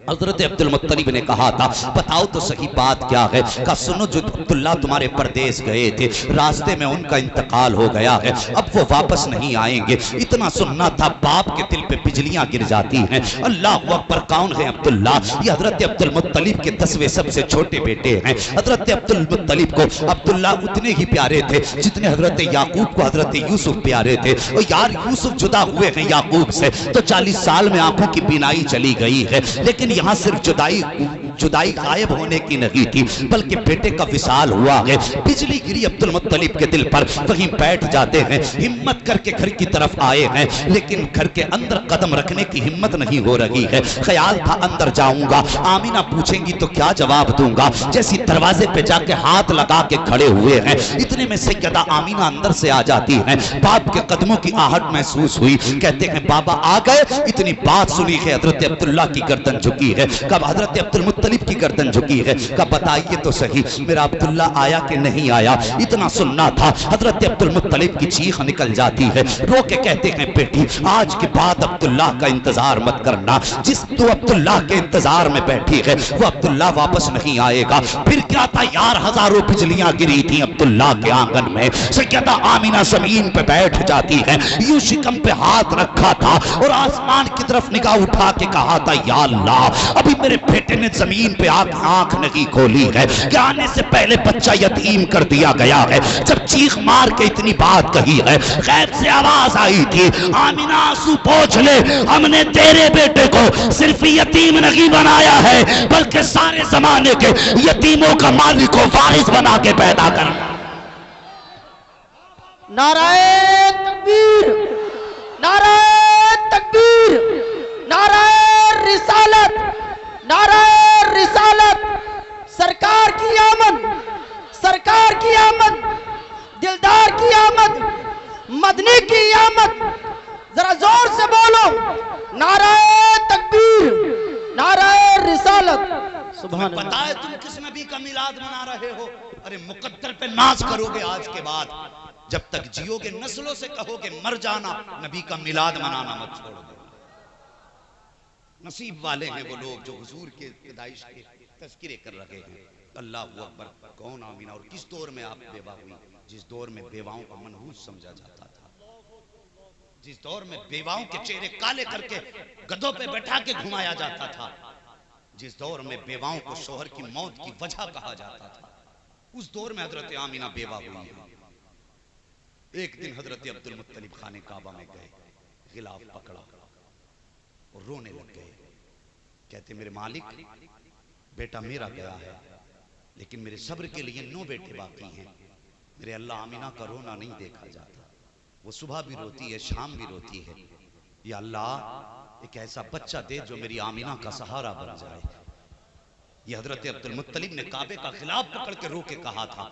حضرت عبد المطلب نے کہا تھا بتاؤ تو صحیح بات کیا ہے؟ کہا سنو جو عبداللہ تمہارے پردیس گئے تھے راستے میں ان کا انتقال ہو گیا ہے، اب وہ واپس نہیں آئیں گے. اتنا سننا تھا باپ کے دل پہ بجلیاں گر جاتی ہیں. اللہ اکبر. کون ہے عبداللہ؟ یہ حضرت عبد المطلب کے 10ویں سب سے چھوٹے بیٹے ہیں. حضرت عبد المطلب کو عبداللہ اتنے ہی پیارے تھے جتنے حضرت یعقوب کو حضرت یوسف پیارے تھے. اور یار یوسف جدا ہوئے ہیں یعقوب سے تو 40 سال میں آنکھوں کی بینائی چلی گئی ہے، لیکن یہاں صرف جدائی غائب ہونے کی نہیں تھی بلکہ بیٹے کا وصال ہوا ہے. بجلی گری عبد المطلب کے دل پر، وہیں بیٹھ جاتے ہیں. ہمت کر کے گھر کی طرف آئے ہیں لیکن گھر کے اندر قدم رکھنے کی ہمت نہیں ہو رہی ہے. خیال تھا اندر جاؤں گا، آمینہ پوچھیں گی تو کیا جواب دوں گا. جیسی دروازے پہ جا کے ہاتھ لگا کے کھڑے ہوئے ہیں اتنے میں سیدہ آمینہ اندر سے آ جاتی ہیں. باپ کے قدموں کی آہٹ محسوس ہوئی. کہتے ہیں بابا آ گئے. اتنی بات سنی ہے حضرت عبداللہ کی گردن جھکی ہے. کب حضرت عبد المطلب المطلب کی گردن جھکی ہے، کہا بتائیے تو صحیح میرا عبداللہ آیا کہ نہیں آیا؟ اتنا سننا تھا۔ حضرت عبد المطلب کی چیخ نکل جاتی ہے، رو کے کہتے ہیں بیٹی آج کے بعد عبداللہ کا انتظار مت کرنا، جس تو عبداللہ کے انتظار میں بیٹھی ہے وہ عبداللہ واپس نہیں آئے گا۔ پھر کیا تھا یار، ہزاروں بجلیاں گری تھیں عبداللہ کے آنگن میں، سیدہ آمینہ زمین پہ بیٹھ جاتی ہے، یوں شکم پہ ہاتھ رکھا تھا اور آسمان کی طرف نگاہ اٹھا کے کہا تھا یا اللہ ابھی میرے بیٹے نے زمین پہ آنکھ نہیں کھولی ہے کہ آنے سے پہلے بچہ یتیم کر دیا گیا ہے۔ جب چیخ مار کے اتنی بات کہی ہے، غیب سے آواز آئی تھی آمینہ آنسو پوچھ لے، ہم نے تیرے بیٹے کو صرف یتیم نہیں بنایا ہے بلکہ سارے زمانے کے یتیموں کا مالک و وارث بنا کے پیدا کرنا۔ نعرہ تکبیر، نعرہ تکبیر، نعرہ رسالت، نعرہ رسالت، سرکار کی آمد، سرکار کی آمد، دلدار کی آمد، مدنی کی آمد، ذرا زور سے بولو نعرہ تکبیر، نعرہ رسالت۔ سبحان اللہ۔ بتائے تم کس نبی کا میلاد منا رہے ہو؟ ارے مقدر پہ ناز کرو گے آج کے بعد، جب تک جیو گے نسلوں سے کہو گے مر جانا، نبی کا میلاد منانا مت چھوڑ دو۔ نصیب والے ہیں وہ لوگ جو حضور کے پیدائش کے تذکرے کر رہے ہیں۔ اللہ اکبر۔ کون آمینہ؟ اور کس دور میں آپ بیوہ ہوئی؟ جس دور میں بیواؤں کو منحوس سمجھا جاتا تھا، جس دور میں بیواؤں کے چہرے کالے کر کے گدھوں پہ بیٹھا کے گھمایا جاتا تھا، جس دور میں بیواؤں کو شوہر کی موت کی وجہ کہا جاتا تھا، اس دور میں حضرت آمینہ بیوہ ہوئی ہے۔ ایک دن حضرت عبد المطلب خانے کعبہ میں گئے، غلاف پکڑا اور رونے لگ گئے، کہتے میرے مالک بیٹا میرا گیا ہے لیکن میرے صبر کے لیے 9 بیٹے باقی ہیں، میرے اللہ آمینہ کا رونا نہیں دیکھا جاتا، وہ صبح بھی روتی ہے شام بھی روتی ہے، یا اللہ ایک ایسا بچہ دے جو میری آمینہ کا سہارا بن جائے۔ یہ حضرت عبد المطلب نے کعبے کا غلاف پکڑ کے رو کے کہا تھا،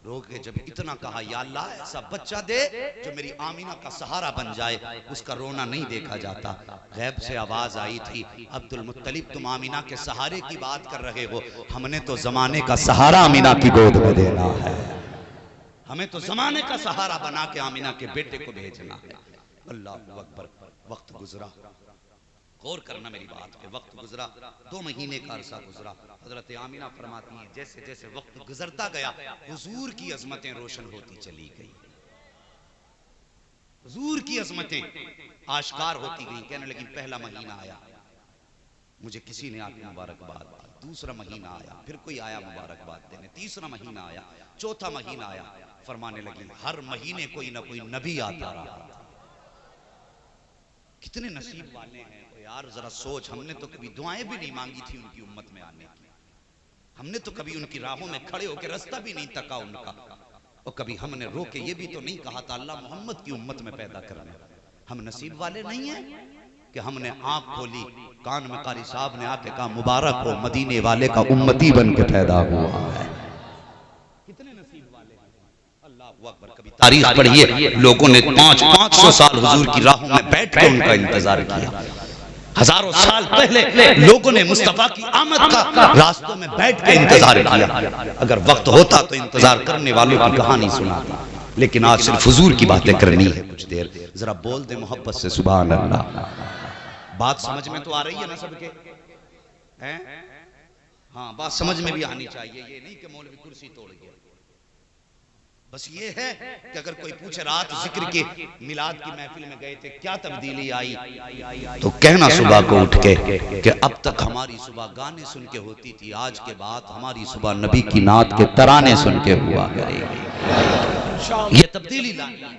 رو کے جب اتنا کہا یا اللہ ایسا بچہ دے جو میری آمینہ کا سہارا بن جائے، اس کا رونا نہیں دیکھا جاتا۔ غیب سے آواز آئی تھی عبد المطلب تم آمینہ کے سہارے کی بات کر رہے ہو، ہم نے تو زمانے کا سہارا آمینہ کی گود میں دینا ہے، ہمیں تو زمانے کا سہارا بنا کے آمینہ کے بیٹے کو بھیجنا ہے۔ اللہ اکبر۔ وقت گزرا، غور کرنا میری بات پہ، وقت گزرا، 2 مہینے کا عرصہ گزرا۔ حضرت آمینہ فرماتی ہیں جیسے جیسے وقت گزرتا گیا حضور کی عظمتیں روشن ہوتی چلی گئی، حضور کی عظمتیں آشکار ہوتی گئی۔ کہنے لگی پہلا مہینہ آیا مجھے کسی نے آگے مبارکباد دی، دوسرا مہینہ آیا پھر کوئی آیا مبارکباد دینے، تیسرا مہینہ آیا، چوتھا مہینہ آیا، فرمانے لگی ہر مہینے کوئی نہ کوئی نبی آتا رہا۔ کتنے نصیب والے ہیں یار، ذرا سوچ، ہم نے تو کبھی دعائیں بھی نہیں مانگی تھی ان کی امت میں آنے کی، ہم نے تو کبھی ان کی راہوں میں کھڑے ہو کے رستہ بھی نہیں تکا ان کا، اور کبھی ہم نے رو کے یہ بھی تو نہیں کہا تھا اللہ محمد کی امت میں پیدا کرنا۔ ہم نصیب والے نہیں ہیں کہ ہم نے آنکھ کھولی، کان میں قاری صاحب نے آ کے کہا مبارک ہو مدینے والے کا امتی بن کے پیدا ہوا ہے۔ کتنے نصیب والے ہیں، اللہ اکبر۔ کبھی تاریخ پڑھیے، لوگوں نے 500 سال حضور کی راہوں میں بیٹھ کے ان کا انتظار کیا، ہزاروں سال پہلے لوگوں نے مصطفیٰ کی آمد کا راستوں میں بیٹھ کے انتظار کیا۔ اگر وقت ہوتا تو انتظار کرنے والوں کی کہانی سناتا، لیکن آج صرف حضور کی باتیں کرنی ہے کچھ دیر۔ ذرا بول دے محبت سے سبحان اللہ۔ بات سمجھ میں تو آ رہی ہے نا سب کے؟ ہاں بات سمجھ میں بھی آنی چاہیے، یہ نہیں کہ مولوی کرسی توڑ گیا۔ بس یہ ہے کہ اگر کوئی پوچھے رات ذکر کے میلاد کی محفل میں گئے تھے کیا تبدیلی آئی، تو کہنا صبح کو اٹھ کے کہ اب تک ہماری صبح گانے سن کے ہوتی تھی، آج کے بعد ہماری صبح نبی کی نعت کے ترانے سن کے ہوا کرے گی۔ یہ تبدیلی لانی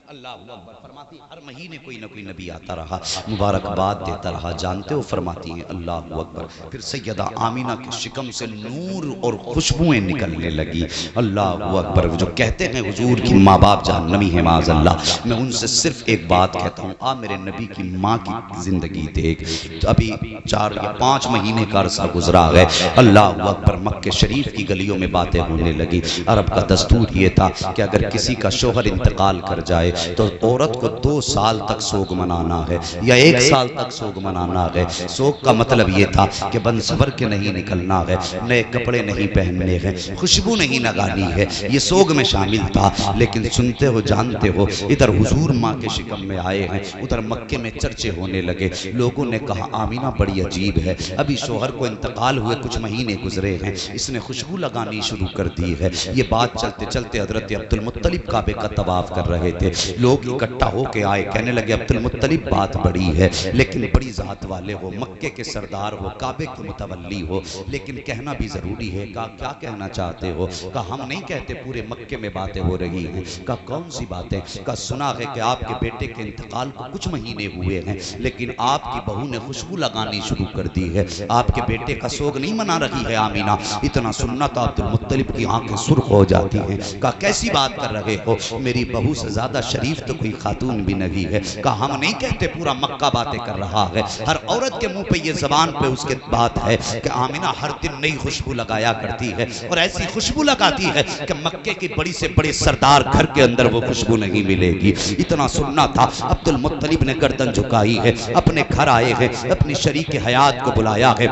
اللہ اکبر۔ فرماتی ہر مہینے کوئی نہ کوئی نبی آتا رہا، مبارکباد دیتا رہا، جانتے ہو فرماتی ہیں اللہ اکبر۔ پھر سیدہ آمینہ کے شکم سے نور اور خوشبوئیں نکلنے لگی، اللہ اکبر۔ جو کہتے ہیں حضور کی ماں باپ جہنمی ہیں معاذ اللہ، میں ان سے صرف ایک بات کہتا ہوں، آ میرے نبی کی ماں کی زندگی دیکھ، ابھی 4 یا 5 مہینے کا عرصہ گزرا ہے، اللہ اکبر۔ مکہ شریف کی گلیوں میں باتیں ہونے لگی، عرب کا دستور یہ تھا کہ اگر کسی کا شوہر انتقال کر جائے تو عورت کو 2 سال تک سوگ منانا ہے یا 1 سال تک سوگ منانا ہے۔ سوگ کا مطلب یہ تھا کہ بن سور کے نہیں نکلنا ہے، نئے کپڑے نہیں پہننے ہیں، خوشبو نہیں لگانی ہے، یہ سوگ میں شامل تھا۔ لیکن سنتے ہو جانتے ہو ادھر حضور ماں کے شکم میں آئے ہیں، ادھر مکے میں چرچے ہونے لگے، لوگوں نے کہا آمینہ بڑی عجیب ہے، ابھی شوہر کو انتقال ہوئے کچھ مہینے گزرے ہیں، اس نے خوشبو لگانی شروع کر دی ہے۔ یہ بات چلتے چلتے حضرت عبدالمطلب کعبے کا طواف کر رہے تھے، لوگ اکٹھا ہو کے آئے، کہنے لگے عبدالمطلب بات بڑی ہے، لیکن بڑی ذات والے ہو، مکے کے سردار ہو، کعبے کے متولی ہو، لیکن کہنا بھی ضروری ہے۔ کہا کیا کہنا چاہتے ہو؟ کہا ہم نہیں کہتے، پورے مکے میں باتیں ہو رہی ہیں۔ کہا کون سی باتیں؟ کہا سنا ہے کہ آپ کے بیٹے کے انتقال کو کچھ مہینے ہوئے ہیں، لیکن آپ کی بہو نے خوشبو لگانی شروع کر دی ہے، آپ کے بیٹے کا سوگ نہیں منا رہی ہے آمینہ۔ اتنا سننا تو عبدالمطلب کی آنکھیں سرخ ہو جاتی ہیں۔ کہا کیسی بات کر رہے ہو؟ میری بہو سے زیادہ شریف تو کوئی خاتون بھی نہیں ہے۔ کہا ہم نہیں کہتے، پورا مکہ باتیں کر رہا ہے، ہر عورت کے منہ پہ یہ زبان پہ اس کے بات ہے کہ آمینہ ہر دن نئی خوشبو لگایا کرتی ہے، اور ایسی خوشبو لگاتی ہے کہ مکے کی بڑی سے بڑے سردار گھر کے اندر وہ خوشبو نہیں ملے گی۔ اتنا سننا تھا، عبدالمطلب نے گردن جھکائی ہے، اپنے گھر آئے ہیں، اپنی شریک حیات کو بلایا ہے۔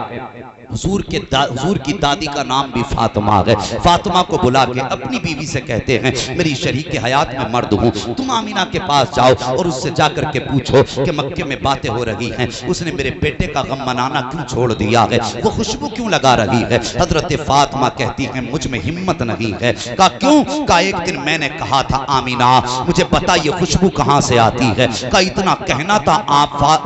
حضور کی دادی کا نام بھی فاطمہ ہے، فاطمہ کو بلا کے اپنی بیوی سے کہتے ہیں میری شریک حیات میں مرد ہوں، تم آمینہ کے پاس جاؤ اور اس سے جا کر کے پوچھو کہ مکے میں باتیں ہو رہی ہیں، اس نے میرے بیٹے کا غم منانا کیوں چھوڑ دیا ہے، وہ خوشبو کیوں لگا رہی ہے۔ حضرت فاطمہ کہتی ہیں مجھ میں ہمت نہیں ہے۔ کہا کیوں؟ کہا ایک دن میں نے کہا تھا آمینہ مجھے بتا یہ خوشبو کہاں سے آتی ہے۔ کہا اتنا کہنا تھا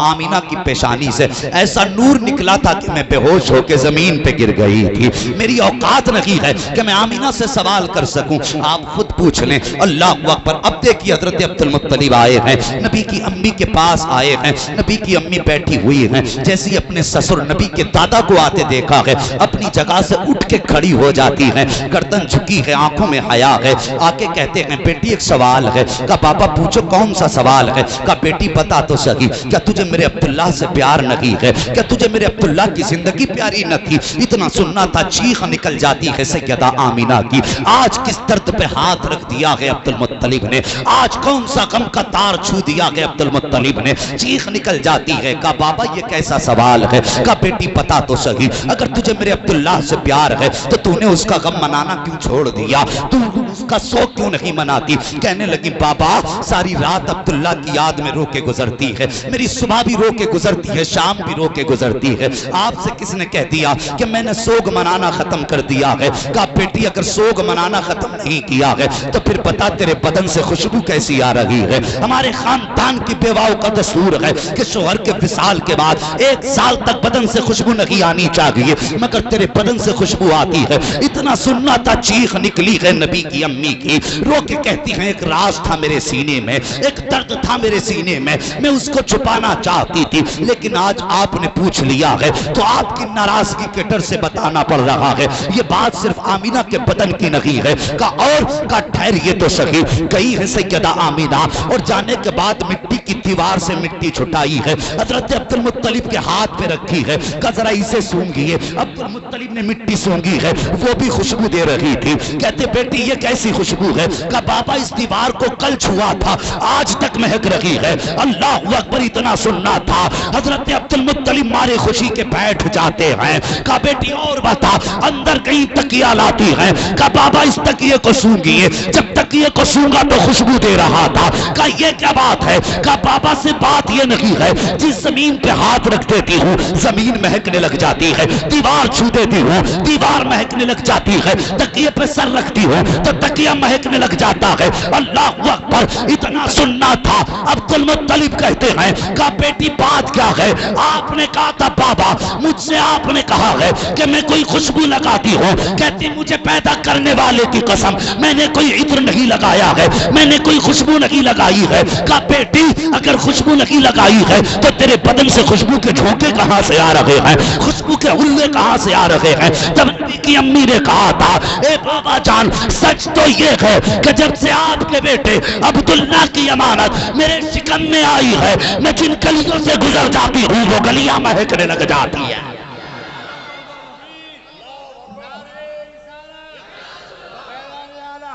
آمینہ کی پیشانی سے ایسا نور نکلا تھا کہ میں بے ہوش ہو کے زمین پہ گر گئی تھی، میری اوقات نہیں ہے کہ میں آمینہ سے سوال کر سکوں، آپ خود پوچھ لیں۔ اللہ اکبر۔ اب دیکھیے حضرت عبدالمطلب آئے ہیں، نبی کی امی کے پاس آئے ہیں، نبی کی امی بیٹھی ہوئی ہیں، جیسی اپنے سسر نبی کے دادا کو آتے دیکھا ہے اپنی جگہ سے اٹھ کے کھڑی ہو جاتی ہیں، گردن جھکی ہے، آنکھوں میں حیا ہے، آکے کہتے ہیں بیٹی ایک سوال ہے۔ کہا پاپا پوچھو کون سا سوال ہے؟ کہا بیٹی بتا تو سہی، کیا تجھے میرے عبداللہ سے پیار نہیں ہے؟ کیا تجھے میرے عبداللہ کی زندگی پیاری نہ تھی؟ اتنا سننا تھا، چیخ نکل جاتی ہے سیدہ آمینہ کی۔ آج کس درد پہ ہاتھ رکھ دیا ہے عبدالمطلب نے، آج کون سا غم کا تار چھو دیا ہے عبدالمطلب نے، چیخ نکل جاتی ہے۔ کہا بابا یہ کیسا سوال ہے؟ کہا بیٹی بتا تو سہی، اگر تجھے میرے عبداللہ سے پیار ہے تو تو نے اس کا غم منانا کیوں چھوڑ دیا، تو اس کا سوگ کیوں نہیں مناتی؟ کہنے لگی بابا ساری رات عبداللہ کی یاد میں رو کے گزرتی ہے، میری صبح بھی رو کے گزرتی ہے، شام بھی رو کے گزرتی ہے، آپ سے کس نے کہہ دیا کہ میں نے سوگ منانا ختم کر دیا ہے؟ کہا بیٹی اگر سوگ منانا ختم نہیں کیا ہے تو پھر بتا تیرے بدن سے خوشبو کیسی آ رہی ہے؟ ہمارے خاندان کی بیواؤں کا دستور ہے کہ شوہر کے وصال کے بعد 1 سال تک بدن سے خوشبو نہیں آنی چاہیے، مگر تیرے بدن سے خوشبو آتی ہے۔ اتنا سننا تھا، چیخ نکلی ہے نبی کی امی کی، رو کے کہتی ہیں ایک راز تھا میرے سینے میں، ایک درد تھا میرے سینے میں اس کو چھپانا چاہتی تھی، لیکن آج آپ نے پوچھ لیا ہے تو آپ کی ناراضگی کے ڈر سے بتانا پڑ رہا ہے، یہ بات صرف آمینہ کے بدن کی نہیں ہے۔ کہا ٹھہریے تو سہی، گئی ہے سیدہ آمینہ اور جانے کے بعد مٹی کی دیوار سے مٹی چھٹائی ہے، حضرت عبدالمطلب کے ہاتھ پہ رکھی ہے، کہا ذرا اسے سونگیے۔ عبدالمطلب نے مٹی سونگی ہے، وہ بھی خوشبو دے رہی تھی۔ کہتے بیٹی یہ کیسی خوشبو ہے؟ کہا بابا اس دیوار کو کل چھوا تھا، آج تک مہک رہی ہے۔ اللہ اکبر۔ اتنا سننا تھا، حضرت عبدالمطلب مارے خوشی کے بیٹھ جاتے ہیں۔ کہا بیٹی اور بتا، اندر کہیں تکیہ لاتی ہے؟ کہا بابا اس تکیے کو سونگیے، جب تکیے کو سونگا تو خوشبو دے رہا تھا۔ کہا یہ کیا بات ہے؟ کہا بابا سے بات یہ نہیں ہے، جس زمین پہ ہاتھ رکھ دیتی ہوں زمین مہکنے لگ جاتی ہے، دیوار چھو دیتی ہوں دیوار مہکنے لگ جاتی ہے، تکیے پہ سر رکھتی ہوں تو تکیہ مہکنے لگ جاتا ہے۔ اللہ اکبر۔ اتنا سننا تھا، عبدالمطلب کہتے ہیں کہا بیٹی بات کیا ہے؟ آپ نے کہا تھا بابا مجھ سے آپ نے کہا ہے کہ میں کوئی خوشبو لگاتی ہوں، کہتی مجھے پیدا کرنے والے کی قسم میں نے کوئی عطر نہیں لگایا ہے، میں نے کوئی خوشبو نہیں لگائی ہے۔ کہا بیٹی اگر خوشبو نہیں لگائی ہے تو تیرے بدن سے خوشبو کے جھونکے کہاں سے آ رہے ہیں، خوشبو کے حلے کہاں سے آ رہے ہیں؟ جب نبی کی امی نے کہا تھا اے بابا جان سچ تو یہ ہے کہ جب سے آپ کے بیٹے عبداللہ کی امانت میرے شکم میں آئی ہے، میں جن گلیوں سے گزر جاتی ہوں وہ گلیاں مہکنے لگ جاتی ہیں۔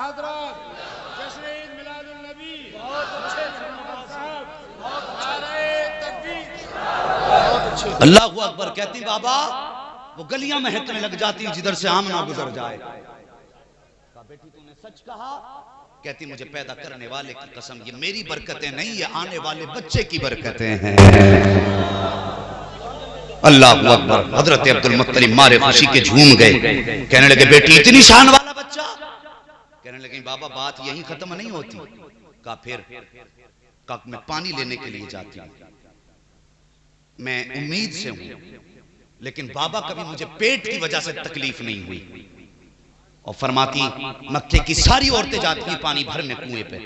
حضرت جشن عید میلاد النبی بہت اچھے اللہ اکبر کہتی بابا وہ گلیاں مہکنے لگ جاتی جدھر سے آمنہ گزر جائے. کہا بیٹی تو نے سچ کہا؟ کہتی مجھے پیدا کرنے والے کی قسم یہ میری برکتیں نہیں یہ آنے والے بچے کی برکتیں ہیں. اللہ اکبر. حضرت عبدالمطلب مارے خوشی کے جھوم گئے. کہنے لگے بیٹی اتنی شان والا بچہ؟ کہنے لگے بابا بات یہی ختم نہیں ہوتی. کہا پھر؟ کہا میں پانی لینے کے لیے جاتی ہوں میں امید سے ہوں لیکن بابا کبھی مجھے پیٹ کی وجہ سے تکلیف نہیں ہوئی. اور فرماتی مکے کی ساری عورتیں جاتی ہیں پانی بھرنے کنویں پہ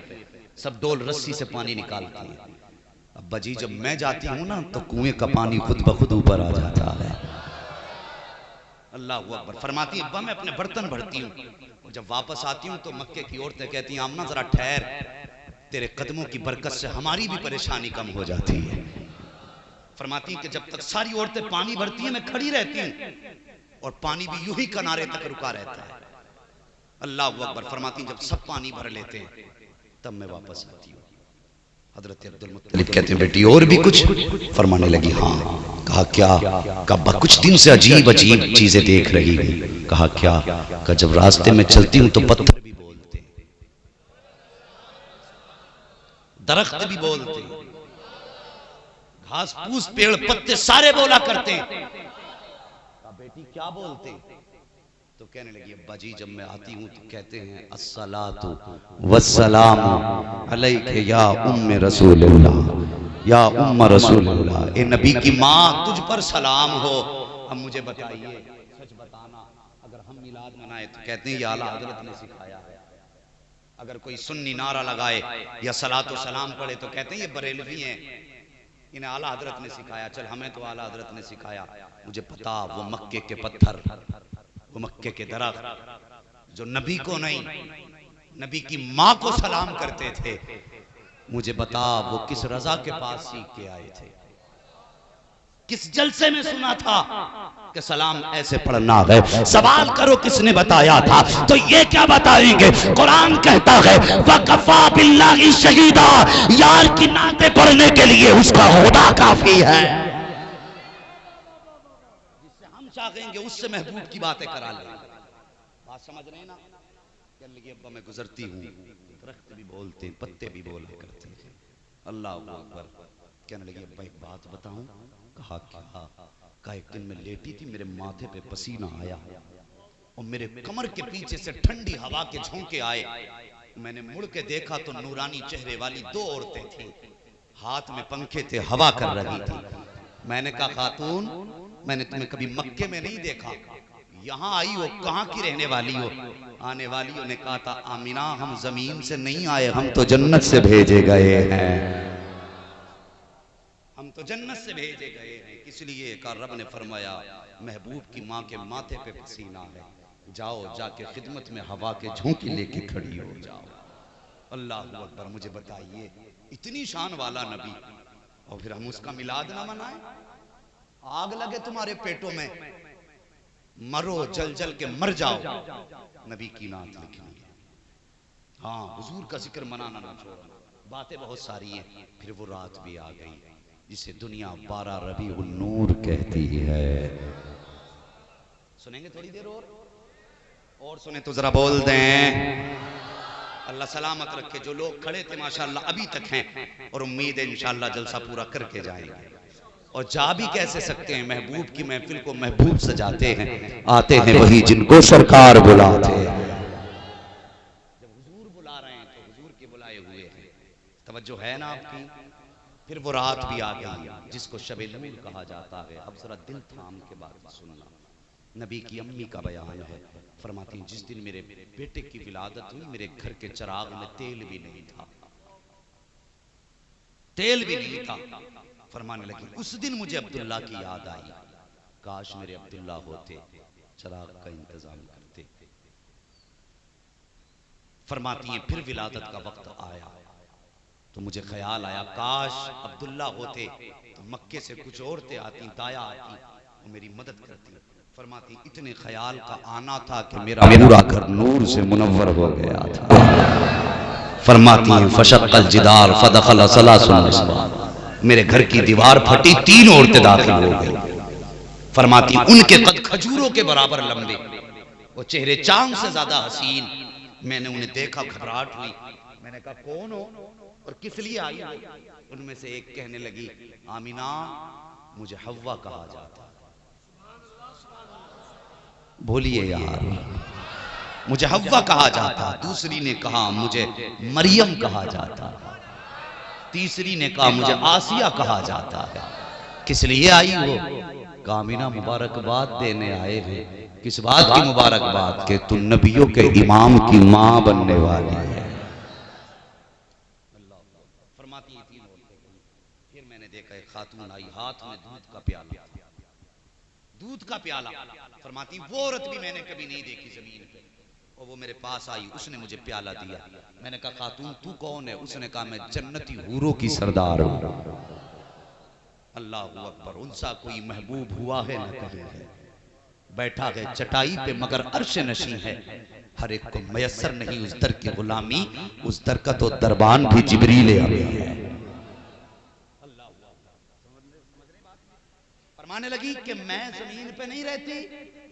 سب ڈول رسی سے پانی نکالتی ہیں. ابا جی جب میں جاتی ہوں نا تو کنویں کا پانی خود بخود اوپر آ جاتا ہے. اللہ اکبر. فرماتی ابا میں اپنے برتن بھرتی ہوں جب واپس آتی ہوں تو مکے کی عورتیں کہتی ہیں آمنہ ذرا ٹھہر تیرے قدموں کی برکت سے ہماری بھی پریشانی کم ہو جاتی ہے. فرماتی ہیں کہ جب تک ساری عورتیں پانی بھرتی ہیں میں کھڑی رہتی ہوں اور پانی بھی یوں ہی کنارے تک رکا رہتا ہے. اللہ اکبر. فرماتی ہیں جب سب پانی بھر لیتے ہیں تب میں واپس آتی ہوں. حضرت عبدالمطلب کہتے ہیں بیٹی اور بھی کچھ؟ فرمانے لگی ہاں. کہا کیا؟ کہا کچھ دن سے عجیب عجیب چیزیں دیکھ رہی ہوں. کہا کیا؟ کہا جب راستے میں چلتی ہوں تو پتھر بھی بولتے درخت بھی بولتے گھاس پھوس پیڑ پتے سارے بولا کرتے ہیں. کہا بیٹی کیا بولتے؟ تو کہنے لگی ابا جی جب میں آتی ہوں تو کہتے ہیں الصلاۃ والسلام علیک یا ام رسول اللہ یا ام رسول اللہ. اے نبی کی ماں تجھ پر سلام ہو. اب مجھے بتائیے سچ بتانا اگر ہم میلاد منائے تو کہتے ہیں یہ اعلیٰ حضرت نے سکھایا ہے. اگر کوئی سنی نعرہ لگائے یا صلاۃ و سلام پڑھے تو کہتے ہیں یہ بریلوی ہیں انہیں اعلیٰ حضرت نے سکھایا. چل ہمیں تو اعلیٰ حضرت نے سکھایا. مجھے پتا وہ مکے کے پتھر وہ مکے کے درخت جو نبی کو نہیں نبی کی ماں کو سلام کرتے تھے مجھے بتا وہ کس رضا کے پاس سیکھ کے آئے تھے کس جلسے میں سنا تھا کہ سلام ایسے پڑھنا ہے. سوال کرو کس نے بتایا تھا تو یہ کیا بتائیں گے. قرآن کہتا ہے وَقَفَى بِاللَّهِ شَهِيدًا. یار کی نعتیں پڑھنے کے لیے اس کا ہونا کافی ہے. چاہیں گے اس سے محبوب کی باتیں کرا لیں. بات سمجھ رہے ہیں نا. کہنے لگی ابا میں گزرتی ہوں درخت بھی بولتے ہیں پتے بھی بولا کرتے ہیں. اللہ اکبر. کہنے لگی ابا ایک بات بتاؤں. کہا کیا؟ کہا ایک دن میں لیٹی تھی میرے ماتھے پہ پسینہ آیا اور میرے کمر کے پیچھے سے ٹھنڈی ہوا کے جھونکے آئے. میں نے مڑ کے دیکھا تو نورانی چہرے والی دو عورتیں تھیں ہاتھ میں پنکھے تھے ہوا کر رہی تھی. میں نے کہا خاتون میں نے تمہیں کبھی مکے میں نہیں دیکھا یہاں آئی ہو کہاں کی رہنے والی ہو؟ آنے والیوں نے کہا تھا آمینہ ہم زمین سے نہیں آئے ہم تو جنت سے بھیجے گئے ہیں. ہم تو جنت سے بھیجے گئے ہیں. اس لیے کہ رب نے فرمایا محبوب کی ماں کے ماتھے پہ پسینہ ہے جاؤ جا کے خدمت میں ہوا کے جھونکی لے کے کھڑی ہو جاؤ. اللہ اکبر. مجھے بتائیے اتنی شان والا نبی اور پھر ہم اس کا میلاد نہ منائیں. آگ لگے تمہارے پیٹوں میں مرو جل جل کے مر جاؤ نبی کی نعت لکھنی ہے. ہاں حضور کا ذکر منانا نہ چھوڑنا. باتیں بہت ساری ہیں. پھر وہ رات بھی آ گئی جسے دنیا 12 ربیع النور کہتی ہے. سنیں گے تھوڑی دیر اور سنیں تو ذرا بول دیں. اللہ سلامت رکھے. جو لوگ کھڑے تھے ماشاءاللہ ابھی تک ہیں اور امید ہے انشاءاللہ جلسہ پورا کر کے جائیں گے. اور جا بھی کیسے سکتے ہیں محبوب کی محفل کو محبوب سجاتے ہیں. آتے ہیں وہی جن کو سرکار بلاتے ہیں. جب حضور بلا رہے ہیں تو حضور کے بلائے ہوئے ہیں. توجہ ہے نا آپ کی. پھر وہ رات بھی آ گئی جس کو شب نور کہا جاتا ہے. اب ذرا دل تھام کے بات سننا. نبی کی امی کا بیان ہے. فرماتی ہیں جس دن میرے بیٹے کی ولادت ہوئی میرے گھر کے چراغ میں تیل بھی نہیں تھا. تیل بھی نہیں تھا. فرمانے لگی اس دن مجھے عبداللہ کی یاد آئی. کاش میرے عبداللہ ہوتے چراغ کا انتظام کرتے. فرماتی ہیں پھر ولادت کا وقت آیا تو مجھے خیال آیا کاش عبداللہ ہوتے تو مکے سے کچھ عورتیں آتی دایا آتی اور میری مدد کرتی. فرماتی اتنے خیال کا آنا تھا کہ میرا پورا گھر نور سے منور ہو گیا تھا. فرماتی ہیں فشق الجدار فدخل ثلاث نسوان. میرے گھر کی دیوار پھٹی، 3 عورتیں داخل ہو گئی. فرماتی ان کے قد کھجوروں کے برابر لمبے، وہ چہرے چاند سے زیادہ حسین. میں نے انہیں دیکھا، گھبراہٹ ہوئی. میں نے کہا کون ہو اور کس لیے آئی ہو؟ ان میں سے ایک کہنے لگی آمینہ مجھے حوا کہا جاتا. بولیے یار، مجھے حوا کہا جاتا. دوسری نے کہا مجھے مریم کہا جاتا. تیسری نے کہا مجھے آسیہ کہا جاتا ہے. کس لیے آئی ہو؟ کہا آمینہ مبارکباد دینے آئے ہیں. کس بات کی مبارکباد؟ کہ تو نبیوں کے امام کی ماں بننے والی ہے. فرماتی ہیں 3 عورتیں. پھر میں نے دیکھا ایک خاتون آئی، ہاتھ میں دودھ کا پیالہ. دودھ کا پیالہ. فرماتی وہ عورت بھی میں نے کبھی نہیں دیکھی زمین پہ، اور وہ میرے پاس آئی، اس نے مجھے پیالہ دیا. میں نے کہا خاتون تو کون ہے؟ اس نے کہا میں جنتی حوروں کی سردار ہوں. اللہ اکبر. ان سا کوئی محبوب ہوا ہے نہ کبھی ہے. بیٹھا ہے چٹائی پہ مگر عرش نشین ہے. ہر ایک کو میسر نہیں اس در کی غلامی، اس در کا تو دربان بھی جبریل امین ہے. فرمانے لگی کہ میں زمین پہ نہیں رہتی.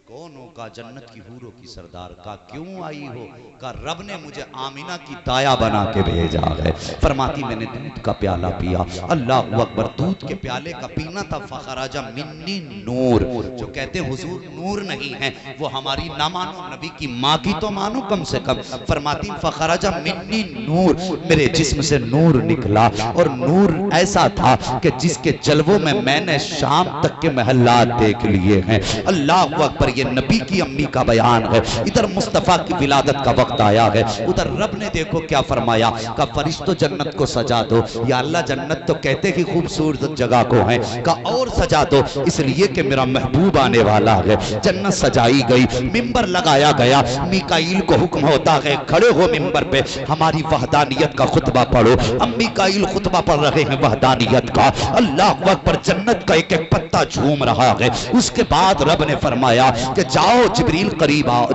کون ہو؟ کا جنت کی حوروں کی سردار. کا کیوں آئی ہو؟ کا رب نے مجھے آمینہ کی دایا بنا کے بھیجا ہے. فرماتی میں نے دودھ کا پیالہ پیا. اللہ اکبر. دودھ کے پیالے کا پینا تھا. فخرج منی نور. جو کہتے ہیں حضور نور نہیں ہیں وہ ہماری نہ مانو، نبی کی ماں کی تو مانو کم سے کم. فرماتی فخرج منی نور، میرے جسم سے نور نکلا. اور نور ایسا تھا کہ جس کے جلووں میں نے شام تک کے محلات دیکھ لیے ہیں. اللہ اکبر. یہ نبی کی امی کا بیان ہے. ادھر مصطفیٰ کی ولادت کا وقت آیا ہے، ادھر رب نے دیکھو کیا فرمایا. کہ فرشتوں جنت کو سجا دو. یا اللہ جنت تو کہتے ہی خوبصورت جگہ کو ہیں، کہ اور سجا دو اس لیے کہ میرا محبوب آنے والا ہے. جنت سجائی گئی، ممبر لگایا گیا. میکائیل کو حکم ہوتا ہے کھڑے ہو ممبر پہ، ہماری وحدانیت کا خطبہ پڑھو. اب میکائیل خطبہ پڑھ رہے ہیں وحدانیت کا. اللہ اکبر. جنت کا ایک ایک پتا جھوم رہا ہے. اس کے بعد رب نے فرمایا کہ جاؤ جبریل قریب آؤ.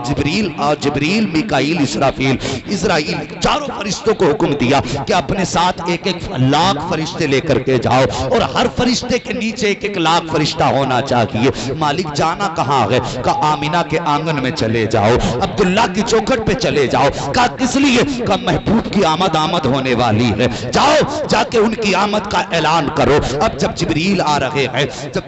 جبریل میکائیل اسرافیل چاروں فرشتوں کو حکم دیا کہ اپنے ساتھ 1,000,000 فرشتے لے کر کے جاؤ، اور ہر فرشتے کے نیچے 1,000,000 فرشتہ ہونا چاہیے. مالک جانا کہاں ہے؟ کہ آمینہ کے آنگن میں چلے جاؤ، عبداللہ کی چوکھٹ پہ چلے جاؤ. کہا کس لیے؟ کہ محبوب کی آمد ہونے والی ہے. جاؤ جا کے ان کی آمد کا اعلان کرو. اب جب جبریل آ رہے ہیں، جب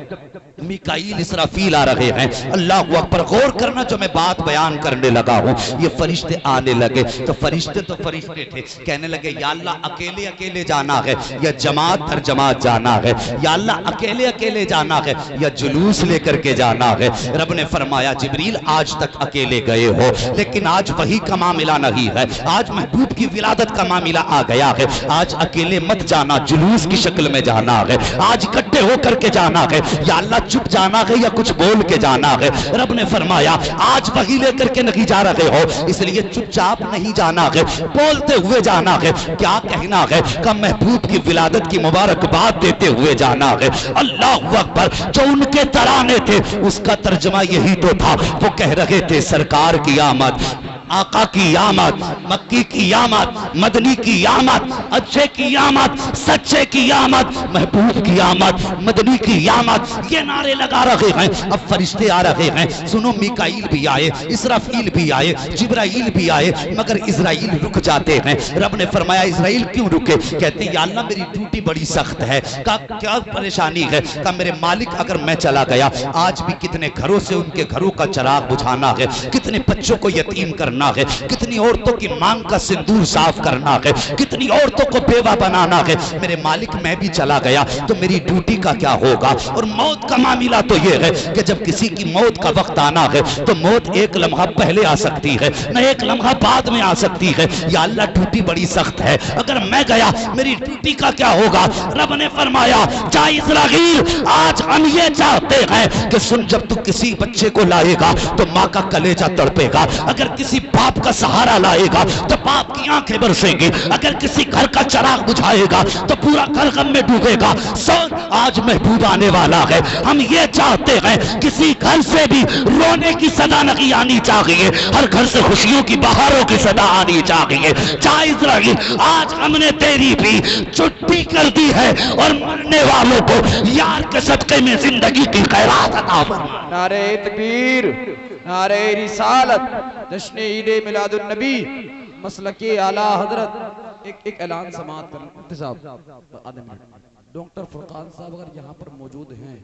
میکائیل اسرافیل آ رہے ہیں، اللہ اکبر. غور کرنا جو میں بات بیان کرنے لگا ہوں. یہ فرشتے آنے لگے تو فرشتے تھے. کہنے لگے یا اللہ اکیلے جانا ہے یا جماعت ہر جماعت جانا ہے. یا اللہ اکیلے جانا ہے یا جلوس لے کر کے جانا ہے. رب نے فرمایا جبریل آج تک اکیلے گئے ہو، لیکن آج وہی کا معاملہ نہیں ہے. آج محبوب کی ولادت کا معاملہ آ گیا ہے. آج اکیلے مت جانا، جلوس کی شکل میں جانا ہے. آج اکٹھے ہو کر کے جانا ہے. یا اللہ چپ جانا ہے یا کچھ بول کے جانا ہے. رب نے فرمایا آج وہی لے کر کے نہیں جا رہے ہو، اس لیے چپ چاپ نہیں جانا ہے، بولتے ہوئے جانا ہے. کیا کہنا ہے؟ کہ محبوب کی ولادت کی مبارکباد دیتے ہوئے جانا ہے. اللہ اکبر. جو ان کے ترانے تھے اس کا ترجمہ یہی تو تھا. وہ کہہ رہے تھے سرکار کی آمد، آقا کی آمد، مکی کی آمد، مدنی کی آمد، اچھے کی آمد، سچے کی آمد، محبوب کی آمد، مدنی کی آمد. یہ نعرے لگا رہے ہیں. اب فرشتے آ رہے ہیں. سنو میکائیل بھی آئے، اسرافیل بھی آئے، جبرائیل بھی آئے، مگر اسرائیل رک جاتے ہیں. رب نے فرمایا اسرائیل کیوں رکے؟ کہتے ہیں یا اللہ میری ڈیوٹی بڑی سخت ہے. کیا پریشانی ہے؟ کہ میرے مالک اگر میں چلا گیا، آج بھی کتنے گھروں سے ان کے گھروں کا چراغ بجھانا ہے، کتنے بچوں کو یتیم کرنا ہے، کتنی عورتوں کی مانگ کا سندور صاف کرنا ہے، کتنی عورتوں کو بیوہ بنانا ہے. میرے مالک میں بھی چلا گیا تو میری ڈیوٹی کا کیا ہوگا؟ اور موت کا معاملہ تو یہ ہے کہ جب کسی کی موت کا وقت آنا ہے تو موت ایک لمحہ پہلے آ سکتی ہے نہ ایک لمحہ بعد میں آ سکتی ہے. یا اللہ ڈیوٹی بڑی سخت ہے، اگر میں گیا میری ڈیوٹی کا کیا ہوگا؟ رب نے فرمایا جا اسرائیل، آج ہم یہ چاہتے ہیں کہ سن جب تو کسی بچے کو لائے گا تو ماں کا کلیجہ تڑپے گا، اگر کسی باپ کا سہارا لائے گا تو باپ کی آنکھیں برسیں گی، اگر کسی گھر کا چراغ بجھائے گا تو پورا گھر غم میں ڈوبے گا۔ آج محبوب آنے والا ہے، ہم یہ چاہتے ہیں کسی گھر سے بھی رونے کی صدا نہیں آنی چاہیے، ہر گھر سے خوشیوں کی بہاروں کی صدا آنی چاہیے۔ جائز رہی آج ہم نے تیری بھی چھٹی کر دی ہے، اور مرنے والوں کو یار کے صدقے میں زندگی کی خیرات عطا فرما۔ نعرہ تکبیر، نعرہ رسالت، جشن عید میلاد النبی، مسلک اعلیٰ حضرت۔ ایک اعلان سماعت کریں مفتی صاحب، آدھے منٹ۔ ڈاکٹر فرقان صاحب اگر یہاں پر موجود ہیں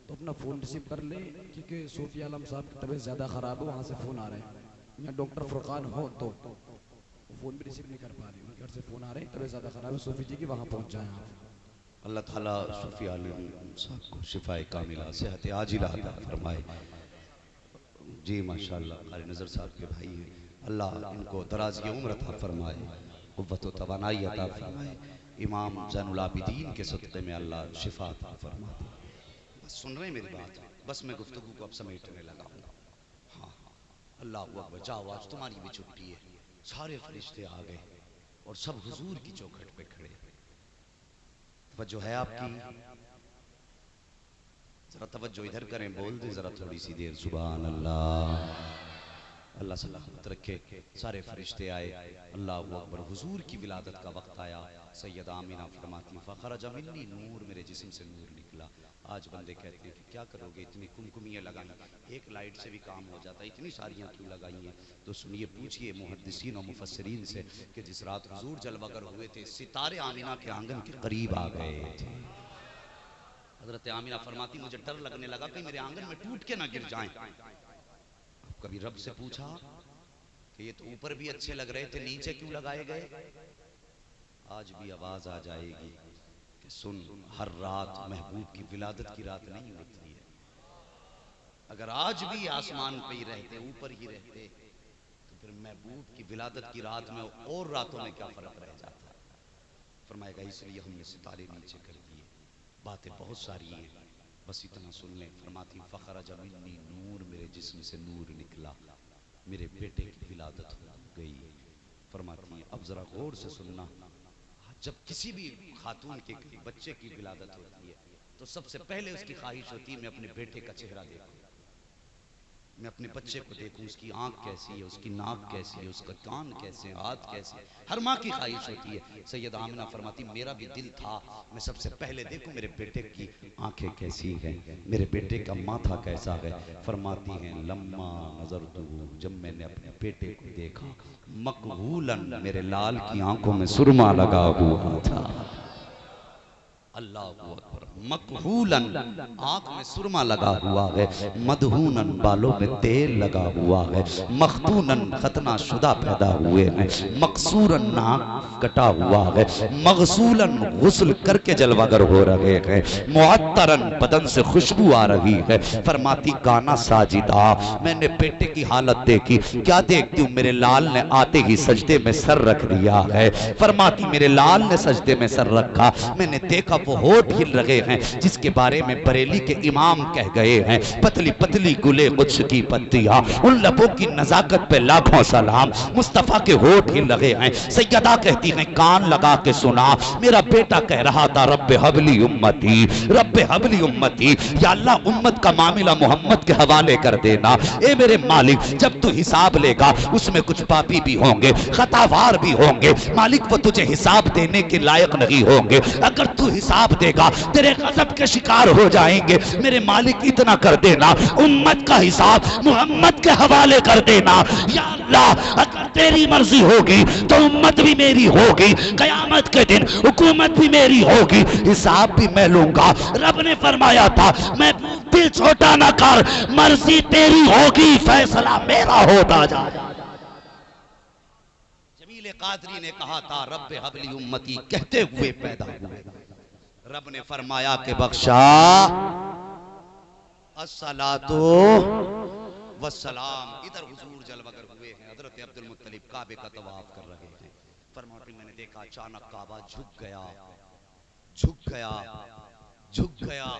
تو اپنا فون ریسیو کر لیں، کیونکہ صوفی عالم صاحب کی طبیعت زیادہ خراب ہے، وہاں سے فون آ رہے ہیں۔ یا ڈاکٹر فرقان ہو تو فون بھی ریسیو نہیں کر پا رہے ہیں، گھر سے فون آ رہے ہیں، طبیعت زیادہ خراب ہے صوفی جی کی، وہاں پہنچ جائیں آپ۔ اللہ تعالیٰ صوفی عالم صاحب کو شفاء کاملہ صحت عاجلہ عطا فرمائے۔ جی ماشاءاللہ قاری نظر صاحب کے بھائی ہیں، اللہ ان کو درازی عمر عطا فرمائے، قوت و توانائی عطا فرمائے۔ امام زین العابدین کے صدقے میں اللہ شفا عطا فرمائے۔ بس سن رہے ہیں میری بات؟ بس میں گفتگو کو اب سمیٹنے لگا ہوں۔ ہاں اللہ اکبر، جاؤ آج تمہاری بھی چھٹی ہے، سارے فرشتے آ گئے اور سب حضور کی چوکھٹ پہ کھڑے۔ توجہ ہے آپ کی؟ ذرا توجہ ادھر کریں، بول دیں ذرا تھوڑی سی دیر سبحان اللہ۔ اللہ سلامت رکھے، سارے فرشتے آئے، اللہ اکبر، حضور کی ولادت کا وقت آیا۔ سیدہ آمینہ فرماتی فخرج منی نور، میرے جسم سے نور نکلا۔ آج بندے کہتے ہیں کہ کیا کرو گے، اتنی کمکمیاں لگائیں، ایک لائٹ سے بھی کام ہو جاتا ہے، اتنی ساریاں کیوں لگائی ہیں؟ تو سنیے، پوچھئے محدثین و مفسرین سے کہ جس رات حضور جلوہ گر ہوئے تھے، ستارے آمینہ کے آنگن کے قریب آ گئے تھے۔ حضرت آمینہ فرماتی مجھے ڈر لگنے لگا کہ میرے آنگن میں ٹوٹ کے نہ گر جائیں۔ کبھی رب سے پوچھا کہ یہ تو اوپر بھی اچھے لگ رہے تھے، نیچے کیوں لگائے گئے؟ آج بھی آواز آ جائے گی کہ سن، ہر رات محبوب کی ولادت کی رات نہیں ہوتی ہے۔ اگر آج بھی آسمان پہ ہی رہتے، اوپر ہی رہتے، تو پھر محبوب کی ولادت کی رات میں اور راتوں میں کیا فرق رہ جاتا؟ فرمائے گا اس لیے ہم نے ستارے نیچے کر دیے۔ باتیں بہت ساری ہیں، بس اتنا سن لیں۔ فرماتی فخرج منی نور، میرے جسم سے نور نکلا، میرے بیٹے کی ولادت ہو گئی۔ فرماتی ہیں اب ذرا غور سے سننا، جب کسی بھی خاتون کے بچے کی ولادت ہوتی ہے تو سب سے پہلے اس کی خواہش ہوتی ہے میں اپنے بیٹے کا چہرہ دیکھوں، میں اپنے بچے کو دیکھوں، اس کی آنکھ کیسی ہے، اس کی ناک کیسی ہے، اس کا کان کیسے ہیں، ہاتھ کیسے ہیں، ہر ماں کی خواہش ہوتی ہے۔ سیدہ آمنہ فرماتی میرا بھی دل تھا میں سب سے پہلے دیکھوں میرے بیٹے کی آنکھیں کیسی ہیں، میرے بیٹے کا ماتھا کیسا ہے۔ فرماتی ہیں لما نظرتو، جب میں نے اپنے بیٹے کو دیکھا، مقبولاً، میرے لال کی آنکھوں میں سرما لگا ہوا تھا۔ اللہ اکبر، مقبولاً، آنکھ میں سرما لگا ہوا ہے، مدہوناً، بالوں میں تیل لگا ہوا ہے، مختوناً، ختنہ شدہ پیدا ہوئے ہیں، مقصوراً، ناک کٹا ہوا ہے، مغسولاً، غسل کر کے جلوہ گر ہو رہے ہیں، معطراً، بدن سے خوشبو آ رہی ہے۔ فرماتی کانا ساجدہ، میں نے بیٹے کی حالت دیکھی، کیا دیکھتی ہوں؟ میرے لال نے آتے ہی سجدے میں سر رکھ دیا ہے۔ فرماتی میرے لال نے سجدے میں سر رکھا، میں نے دیکھا وہ ہونٹ ہل رہے ہیں جس کے بارے میں بریلی کے امام کہہ گئے ہیں، پتلی پتلی گلے قدس کی پتیاں، ان لبوں کی نزاکت پہ لاکھوں سلام، مصطفیٰ کے ہونٹ ہل رہے ہیں۔ سیدہ کہتی ہیں کان لگا کے سنا، میرا بیٹا کہہ رہا تھا رب حبلی امتی، رب حبلی امتی، یا اللہ امت کا معاملہ محمد کے حوالے کر دینا۔ اے میرے مالک، جب تو حساب لے گا اس میں کچھ پاپی بھی ہوں گے، خطاوار بھی ہوں گے، مالک وہ تجھے حساب دینے کے لائق نہیں ہوں گے۔ اگر تو حساب دے گا تیرے غضب کے شکار ہو جائیں گے۔ میرے مالک اتنا کر دینا، امت کا حساب محمد کے حوالے کر دینا۔ یا اللہ اگر تیری مرضی ہوگی تو امت بھی میری ہوگی، قیامت کے دن حکومت بھی میری ہوگی، حساب بھی میں لوں گا۔ رب نے فرمایا تھا میں دل چھوٹا نہ کر، مرضی تیری ہوگی، فیصلہ میرا ہوتا جا۔ جمیل قادری نے کہا تھا رب حبلی امتی کہتے ہوئے پیدا ہوئے، رب نے فرمایا کہ بخشا الصلاۃ والسلام۔ ادھر حضور جلوہ گر ہوئے ہیں، حضرت عبد المطلب کعبے کا طواف کر رہے ہیں۔ فرماتی میں نے دیکھا اچانک کعبہ جھک گیا، جھک گیا، جھک گیا۔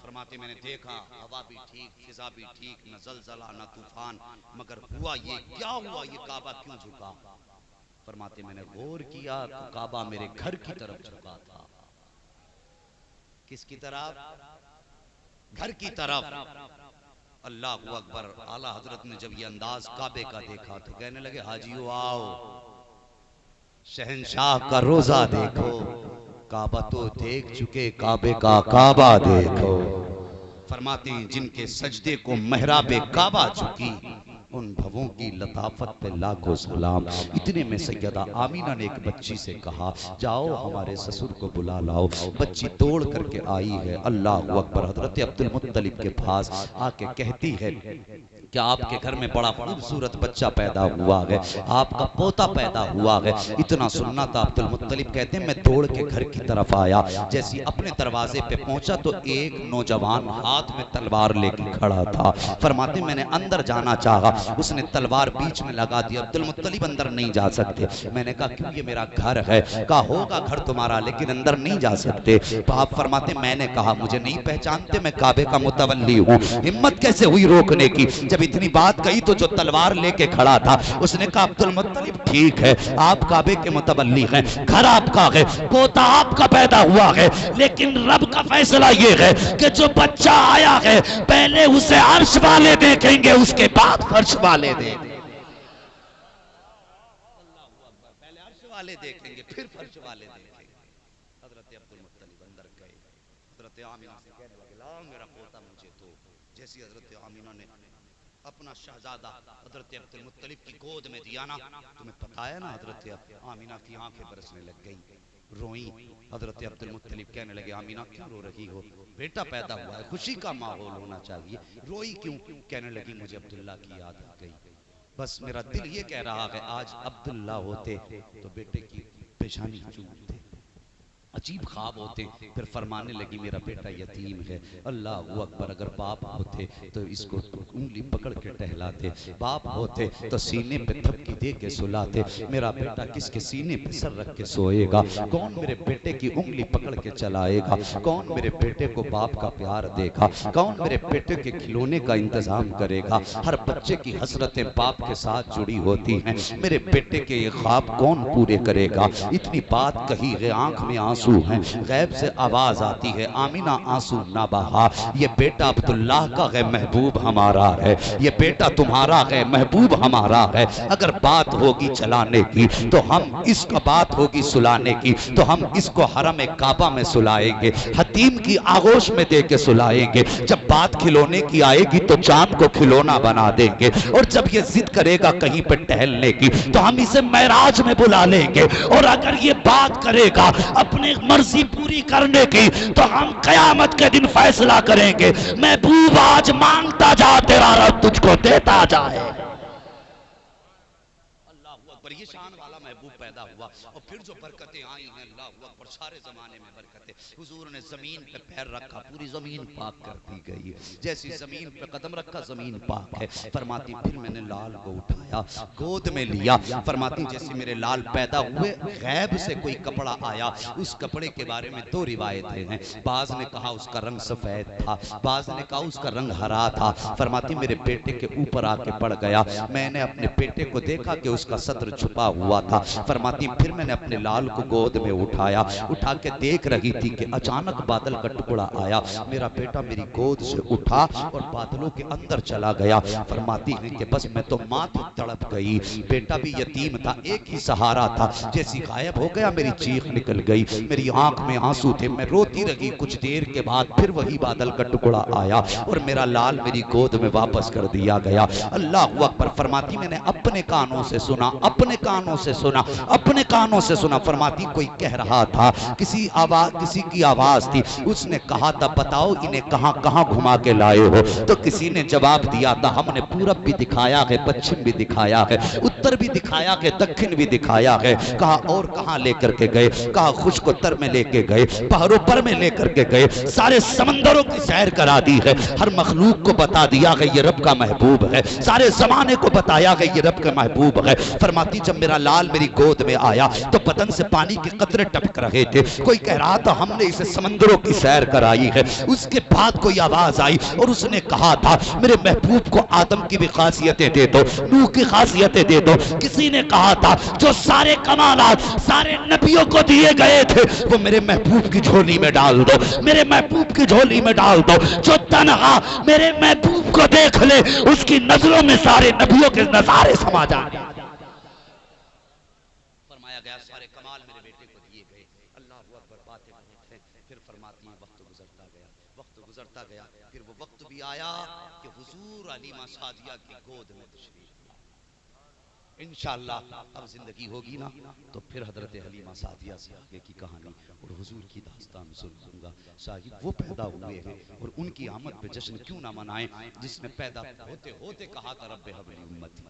فرماتے میں نے دیکھا ہوا بھی ٹھیک، فضا بھی ٹھیک، نہ زلزلہ نہ طوفان، مگر ہوا یہ کیا ہوا، یہ کعبہ کیوں جھکا؟ فرماتے میں نے غور کیا تو کعبہ میرے گھر کی طرف جھکا تھا۔ کس کی طرف؟ گھر کی طرف۔ اللہ اکبر۔ اعلیٰ حضرت نے جب یہ انداز کعبے کا دیکھا تو کہنے لگے حاجیو آؤ، شہنشاہ کا روزہ دیکھو، کعبہ تو دیکھ چکے، کعبے کا کعبہ دیکھو۔ فرماتے ہیں جن کے سجدے کو محراب کعبہ چکی، ان بھووں کی لطافت پہ لاکھوں سلام۔ اتنے میں سیدہ آمینہ نے ایک بچی سے کہا جاؤ ہمارے سسر کو بلا لاؤ۔ بچی دوڑ کر کے آئی ہے، اللہ اکبر، حضرت عبد المطلب کے پاس آ کے کہتی ہے کہ آپ کے گھر میں بڑا خوبصورت بچہ پیدا ہوا ہے، آپ کا پوتا پیدا ہوا ہے۔ اتنا سننا تھا، عبد المطلب کہتے ہیں میں دوڑ کے گھر کی طرف آیا، جیسی اپنے دروازے پہ پہنچا تو ایک نوجوان ہاتھ میں تلوار لے کے کھڑا تھا۔ فرماتے میں نے اندر جانا چاہا، اس نے تلوار بیچ میں لگا دیا، عبد المطلب اندر نہیں جا سکتے۔ میں نے کہا کیوں، یہ میرا گھر ہے۔ کہا ہوگا گھر تمہارا لیکن اندر نہیں جا سکتے۔ آپ فرماتے میں نے کہا مجھے نہیں پہچانتے، میں کعبے کا متولی ہوں۔ ہمت کیسے ہوئی روکنے کی؟ جب اتنی بات کہی تو جو تلوار لے کے کھڑا تھا اس نے کہا عبد المطلب ٹھیک ہے، آپ کعبے کے متولی ہیں، گھر آپ کا ہے، پوتا آپ کا پیدا ہوا ہے، لیکن رب کا فیصلہ یہ ہے کہ جو بچہ آیا ہے پہلے اسے عرش والے دیکھیں گے، اس کے بعد فرش والے دیکھیں گے۔ پہلے عرش والے دیکھیں گے پھر فرش والے دیکھیں گے۔ حضرت عبد المطلب اندر گئے، حضرت آمینہ سے کہنے لگے لاؤ میرا پوتا مجھے دو۔ جیسی حضرت آمینہ نے اپنا شہزادہ حضرت عبد المطلب کی گود میں دیا نا، تمہیں پتا ہے نا حضرت آمینہ کی آنکھیں برسنے لگ گئی، روئیں۔ حضرت عبد المطلب کہنے لگے آمینہ کیوں رو رہی ہو، بیٹا پیدا ہوا ہے، خوشی کا ماحول ہونا چاہیے، روئی کیوں؟ کہنے لگی مجھے عبداللہ کی یاد آ گئی، بس میرا دل یہ کہہ رہا ہے آج عبداللہ ہوتے تو بیٹے کی پیشانی چومتے، عجیب خواب ہوتے۔ پھر فرمانے لگی میرا بیٹا یتیم ہے، اللہ اکبر، اگر باپ ہوتے تو اس کو انگلی پکڑ کے ٹہلاتے، باپ ہوتے تو سینے پہ تھپکی دے کے سلاتے۔ میرا بیٹا کس کے سینے پہ سر رکھ کے سوئے گا؟ کون میرے بیٹے کی انگلی پکڑ کے چلائے گا؟ کون میرے بیٹے کو باپ کا پیار دے گا؟ کون میرے بیٹے کے کھلونے کا انتظام کرے گا؟ ہر بچے کی حسرتیں باپ کے ساتھ جڑی ہوتی ہیں، میرے بیٹے کے یہ خواب کون پورے کرے گا؟ اتنی بات کہی ہے، آنکھ میں آنسو ہیں، غیب سے آواز آتی ہے آمینہ آنسو نہ بہا، یہ بیٹا عبداللہ کا ہے، محبوب ہمارا ہے، یہ بیٹا تمہارا ہے، محبوب ہمارا ہے۔ اگر بات ہوگی چلانے کی تو ہم اس کا، بات ہوگی سلانے کی تو ہم اس کو حرم کعبہ میں سلائیں گے، حتیم کی آغوش میں دے کے سلائیں گے۔ جب بات کھلونے کی آئے گی تو چاند کو کھلونا بنا دیں گے، اور جب یہ ضد کرے گا کہیں پہ ٹہلنے کی تو ہم اسے معراج میں بلا لیں گے، اور اگر یہ بات کرے گا اپنے مرضی پوری کرنے کی تو ہم قیامت کے دن فیصلہ کریں گے، محبوب آج مانگتا جا تیرا رب تجھ کو دیتا جائے۔ اللہ اکبر، یہ شان والا محبوب پیدا ہوا، اور پھر جو برکتیں آئی ہیں اللہ اکبر، سارے زمانے میں برکتیں۔ حضور نے زمین پہ پیر رکھا، پوری زمین پاک کر دی گئی، جیسی زمین پہ قدم رکھا زمین پاک ہے۔ فرماتی پھر میں نے لال کو اٹھایا، گود میں لیا، فرماتی جیسے میرے لال پیدا ہوئے غیب سے کوئی کپڑا آیا، اس کپڑے کے بارے میں دو روایتیں ہیں، بعض نے کہا اس کا رنگ سفید تھا، بعض نے کہا اس کا رنگ ہرا تھا۔ فرماتی میرے بیٹے کے اوپر آ کے پڑ گیا، میں نے اپنے بیٹے کو دیکھا کہ اس کا صدر چھپا ہوا تھا۔ فرماتی پھر میں نے اپنے لال کو گود میں اٹھایا، اٹھا کے دیکھ رہی تھی کہ اچانک بادل کا ٹکڑا آیا، میرا بیٹا میری گود سے اٹھا اور بادلوں کے اندر چلا گیا۔ فرماتی ہے کہ بس میں تو مات تڑپ گئی، بیٹا بھی یتیم تھا، ایک ہی سہارا تھا، جیسی غائب ہو گیا میری چیخ نکل گئی، میری آنکھ میں آنسو تھے، میں روتی رہی۔ کچھ دیر کے بعد پھر وہی بادل کا ٹکڑا آیا اور میرا لال میری گود میں واپس کر دیا گیا۔ اللہ اکبر، فرماتی میں نے اپنے کانوں سے سنا، اپنے کانوں سے سنا، اپنے کانوں سے سنا۔ فرماتی کوئی کہہ رہا تھا، کسی کی آواز تھی، اس نے کہا تھا بتاؤ انہیں کہاں کہاں گھما کے لائے ہو؟ تو کسی نے جواب دیا تھا ہم نے پورب بھی دکھایا ہے، پچھم بھی دکھایا ہے، اتر بھی دکھایا ہے، دکھن بھی دکھایا ہے۔ کہا اور کہاں لے کر کے گئے؟ کہا خشک اتر میں لے کے گئے، پہاڑوں پر میں لے کر کے گئے، سارے سمندروں کی سیر کرا دی ہے، ہر مخلوق کو بتا دیا کہ یہ رب کا محبوب ہے، سارے زمانے کو بتایا کہ یہ رب کا محبوب ہے۔ فرماتی جب میرا لال میری گود میں آیا تو بدن سے پانی کے قطرے ٹپک رہے تھے. کوئی کہہ رہا تھا ہم نے اسے سمندروں کی سیر کرائی ہے. اس کے بعد کوئی آواز آئی اور اس نے کہا تھا میرے محبوب کو آدم کی بھی خاصیتیں دے دو, نوح کی خاصیتیں دے دو. کسی نے کہا تھا جو سارے کمالات سارے نبیوں کو دیے گئے تھے وہ میرے محبوب کی جھولی میں ڈال دو, میرے محبوب کی جھولی میں ڈال دو. جو تنہا میرے محبوب کو دیکھ لے اس کی نظروں میں سارے نبیوں کے نظارے سما جائیں. فرمایا گیا سارے کمال میرے بیٹے کو دیے گئے. اللہ اکبر, باتیں بہت ہیں. پھر فرماتی ہیں وقت گزرتا گیا, وقت گزرتا گیا. پھر وہ وقت بھی آیا کہ حضور علیمہ سعدیہ کی گود میں تشریف. انشاءاللہ اب زندگی ہوگی نا تو پھر حضرت حلیمہ سعدیہ سے آگے کی کہانی اور حضور کی داستان سنوں گا. شاہد وہ پیدا ہوئے ہیں اور ان کی آمد پہ جشن کیوں نہ منائیں جس نے پیدا ہوتے ہوتے کہا تھا رب حب لی امتی,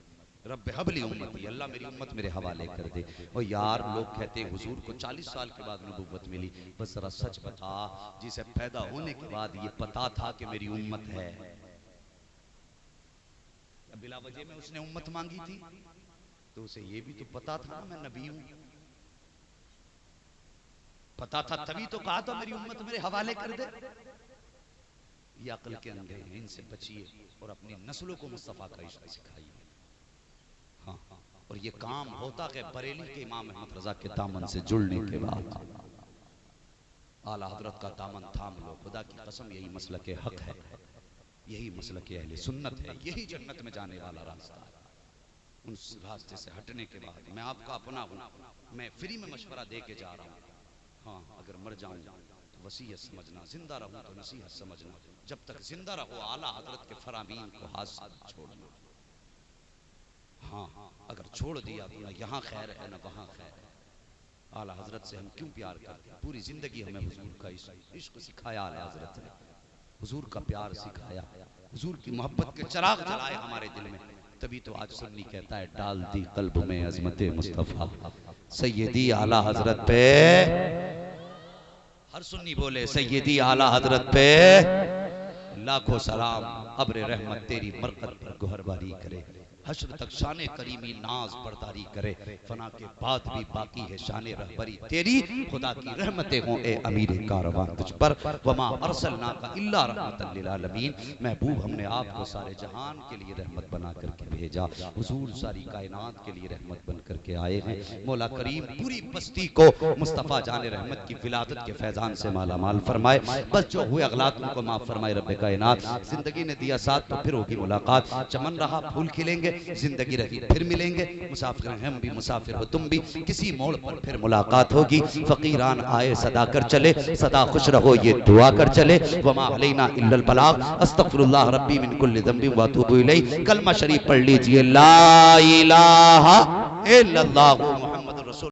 رب حب لی امتی, اللہ میری امت میرے حوالے کر دے. اور یار لوگ کہتے ہیں حضور کو 40 سال کے بعد نبوت ملی. بس ذرا سچ بتا, جسے پیدا ہونے کے بعد یہ پتا تھا کہ میری امت ہے, بلا وجہ میں اس نے امت مانگی تھی تو اسے یہ بھی تو پتا تھا میں نبی ہوں, پتا تھا تبھی تو کہا تھا میری امت میرے حوالے کر دے. یہ عقل کے اندھے ہیں, ان سے بچیے اور اپنی نسلوں کو مصطفیٰ کا عشق سکھائیے. ہاں, اور یہ کام ہوتا کہ بریلی کے امام احمد رضا کے دامن سے جڑنے کے بعد اعلیٰ حضرت کا دامن تھام لو. خدا کی قسم یہی مسلک حق ہے, یہی مسلک اہل سنت ہے, یہی جنت میں جانے والا راستہ ہے. ان راستے سے ہٹنے کے بعد میں آپ کا اپنا ہوں, میں فری میں مشورہ دے کے جا رہا ہوں. ہاں, اگر مر جاؤں تو وصیت سمجھنا, زندہ رہوں تو نصیحت سمجھنا. جب تک زندہ رہو اعلیٰ حضرت کے فرامین کو ہاتھ سے چھوڑنا. ہاں, اگر چھوڑ دیا تو نہ یہاں خیر ہے نہ وہاں خیر ہے. اعلیٰ حضرت سے ہم کیوں پیار کرتے ہیں؟ پوری زندگی ہمیں حضور کا عشق سکھایا اعلیٰ حضرت نے, حضور کا پیار سکھایا, حضور کی محبت کے چراغ جلائے ہمارے دل میں. تبھی تو آج سنی کہتا ہے ڈال دی قلب میں عظمت مصطفیٰ سیدی اعلیٰ حضرت پہ. ہر سنی بولے سیدی اعلیٰ حضرت پہ لاکھوں سلام. ابر رحمت تیری مرقد پر گہر باری کرے, حشر تک شان کریمی ناز برداری کرے. فنا کے بعد بھی باقی ہے شان رہبری تیری, خدا کی رحمتیں ہوں اے امیر کاروان تجھ پر. وما ارسلناک الا رحمتا للعالمین, محبوب ہم نے آپ کو سارے جہان کے لیے رحمت بنا کر کے بھیجا. حضور ساری کائنات کے لیے رحمت بن کر کے آئے ہیں. مولا کریم پوری بستی کو مصطفیٰ جان رحمت کی ولادت کے فیضان سے مالا مال فرمائے. بس جو ہوئے اغلاط ان کو معاف فرمائے رب کائنات. زندگی نے دیا ساتھ تو پھر ہوگی ملاقات. چمن رہا پھول کھلیں گے, زندگی رہی پھر ملیں گے. مسافر ہیں ہم بھی, مسافر ہو تم بھی, کسی موڑ پر پھر ملاقات ہوگی. فقیران آئے صدا کر چلے, صدا خوش رہو یہ دعا کر چلے. وما علینا الا البلاغ, استغفر اللہ ربی من کل ذنب واتوب الیہ. کلمہ شریف پڑھ لیجئے, لا الہ الا اللہ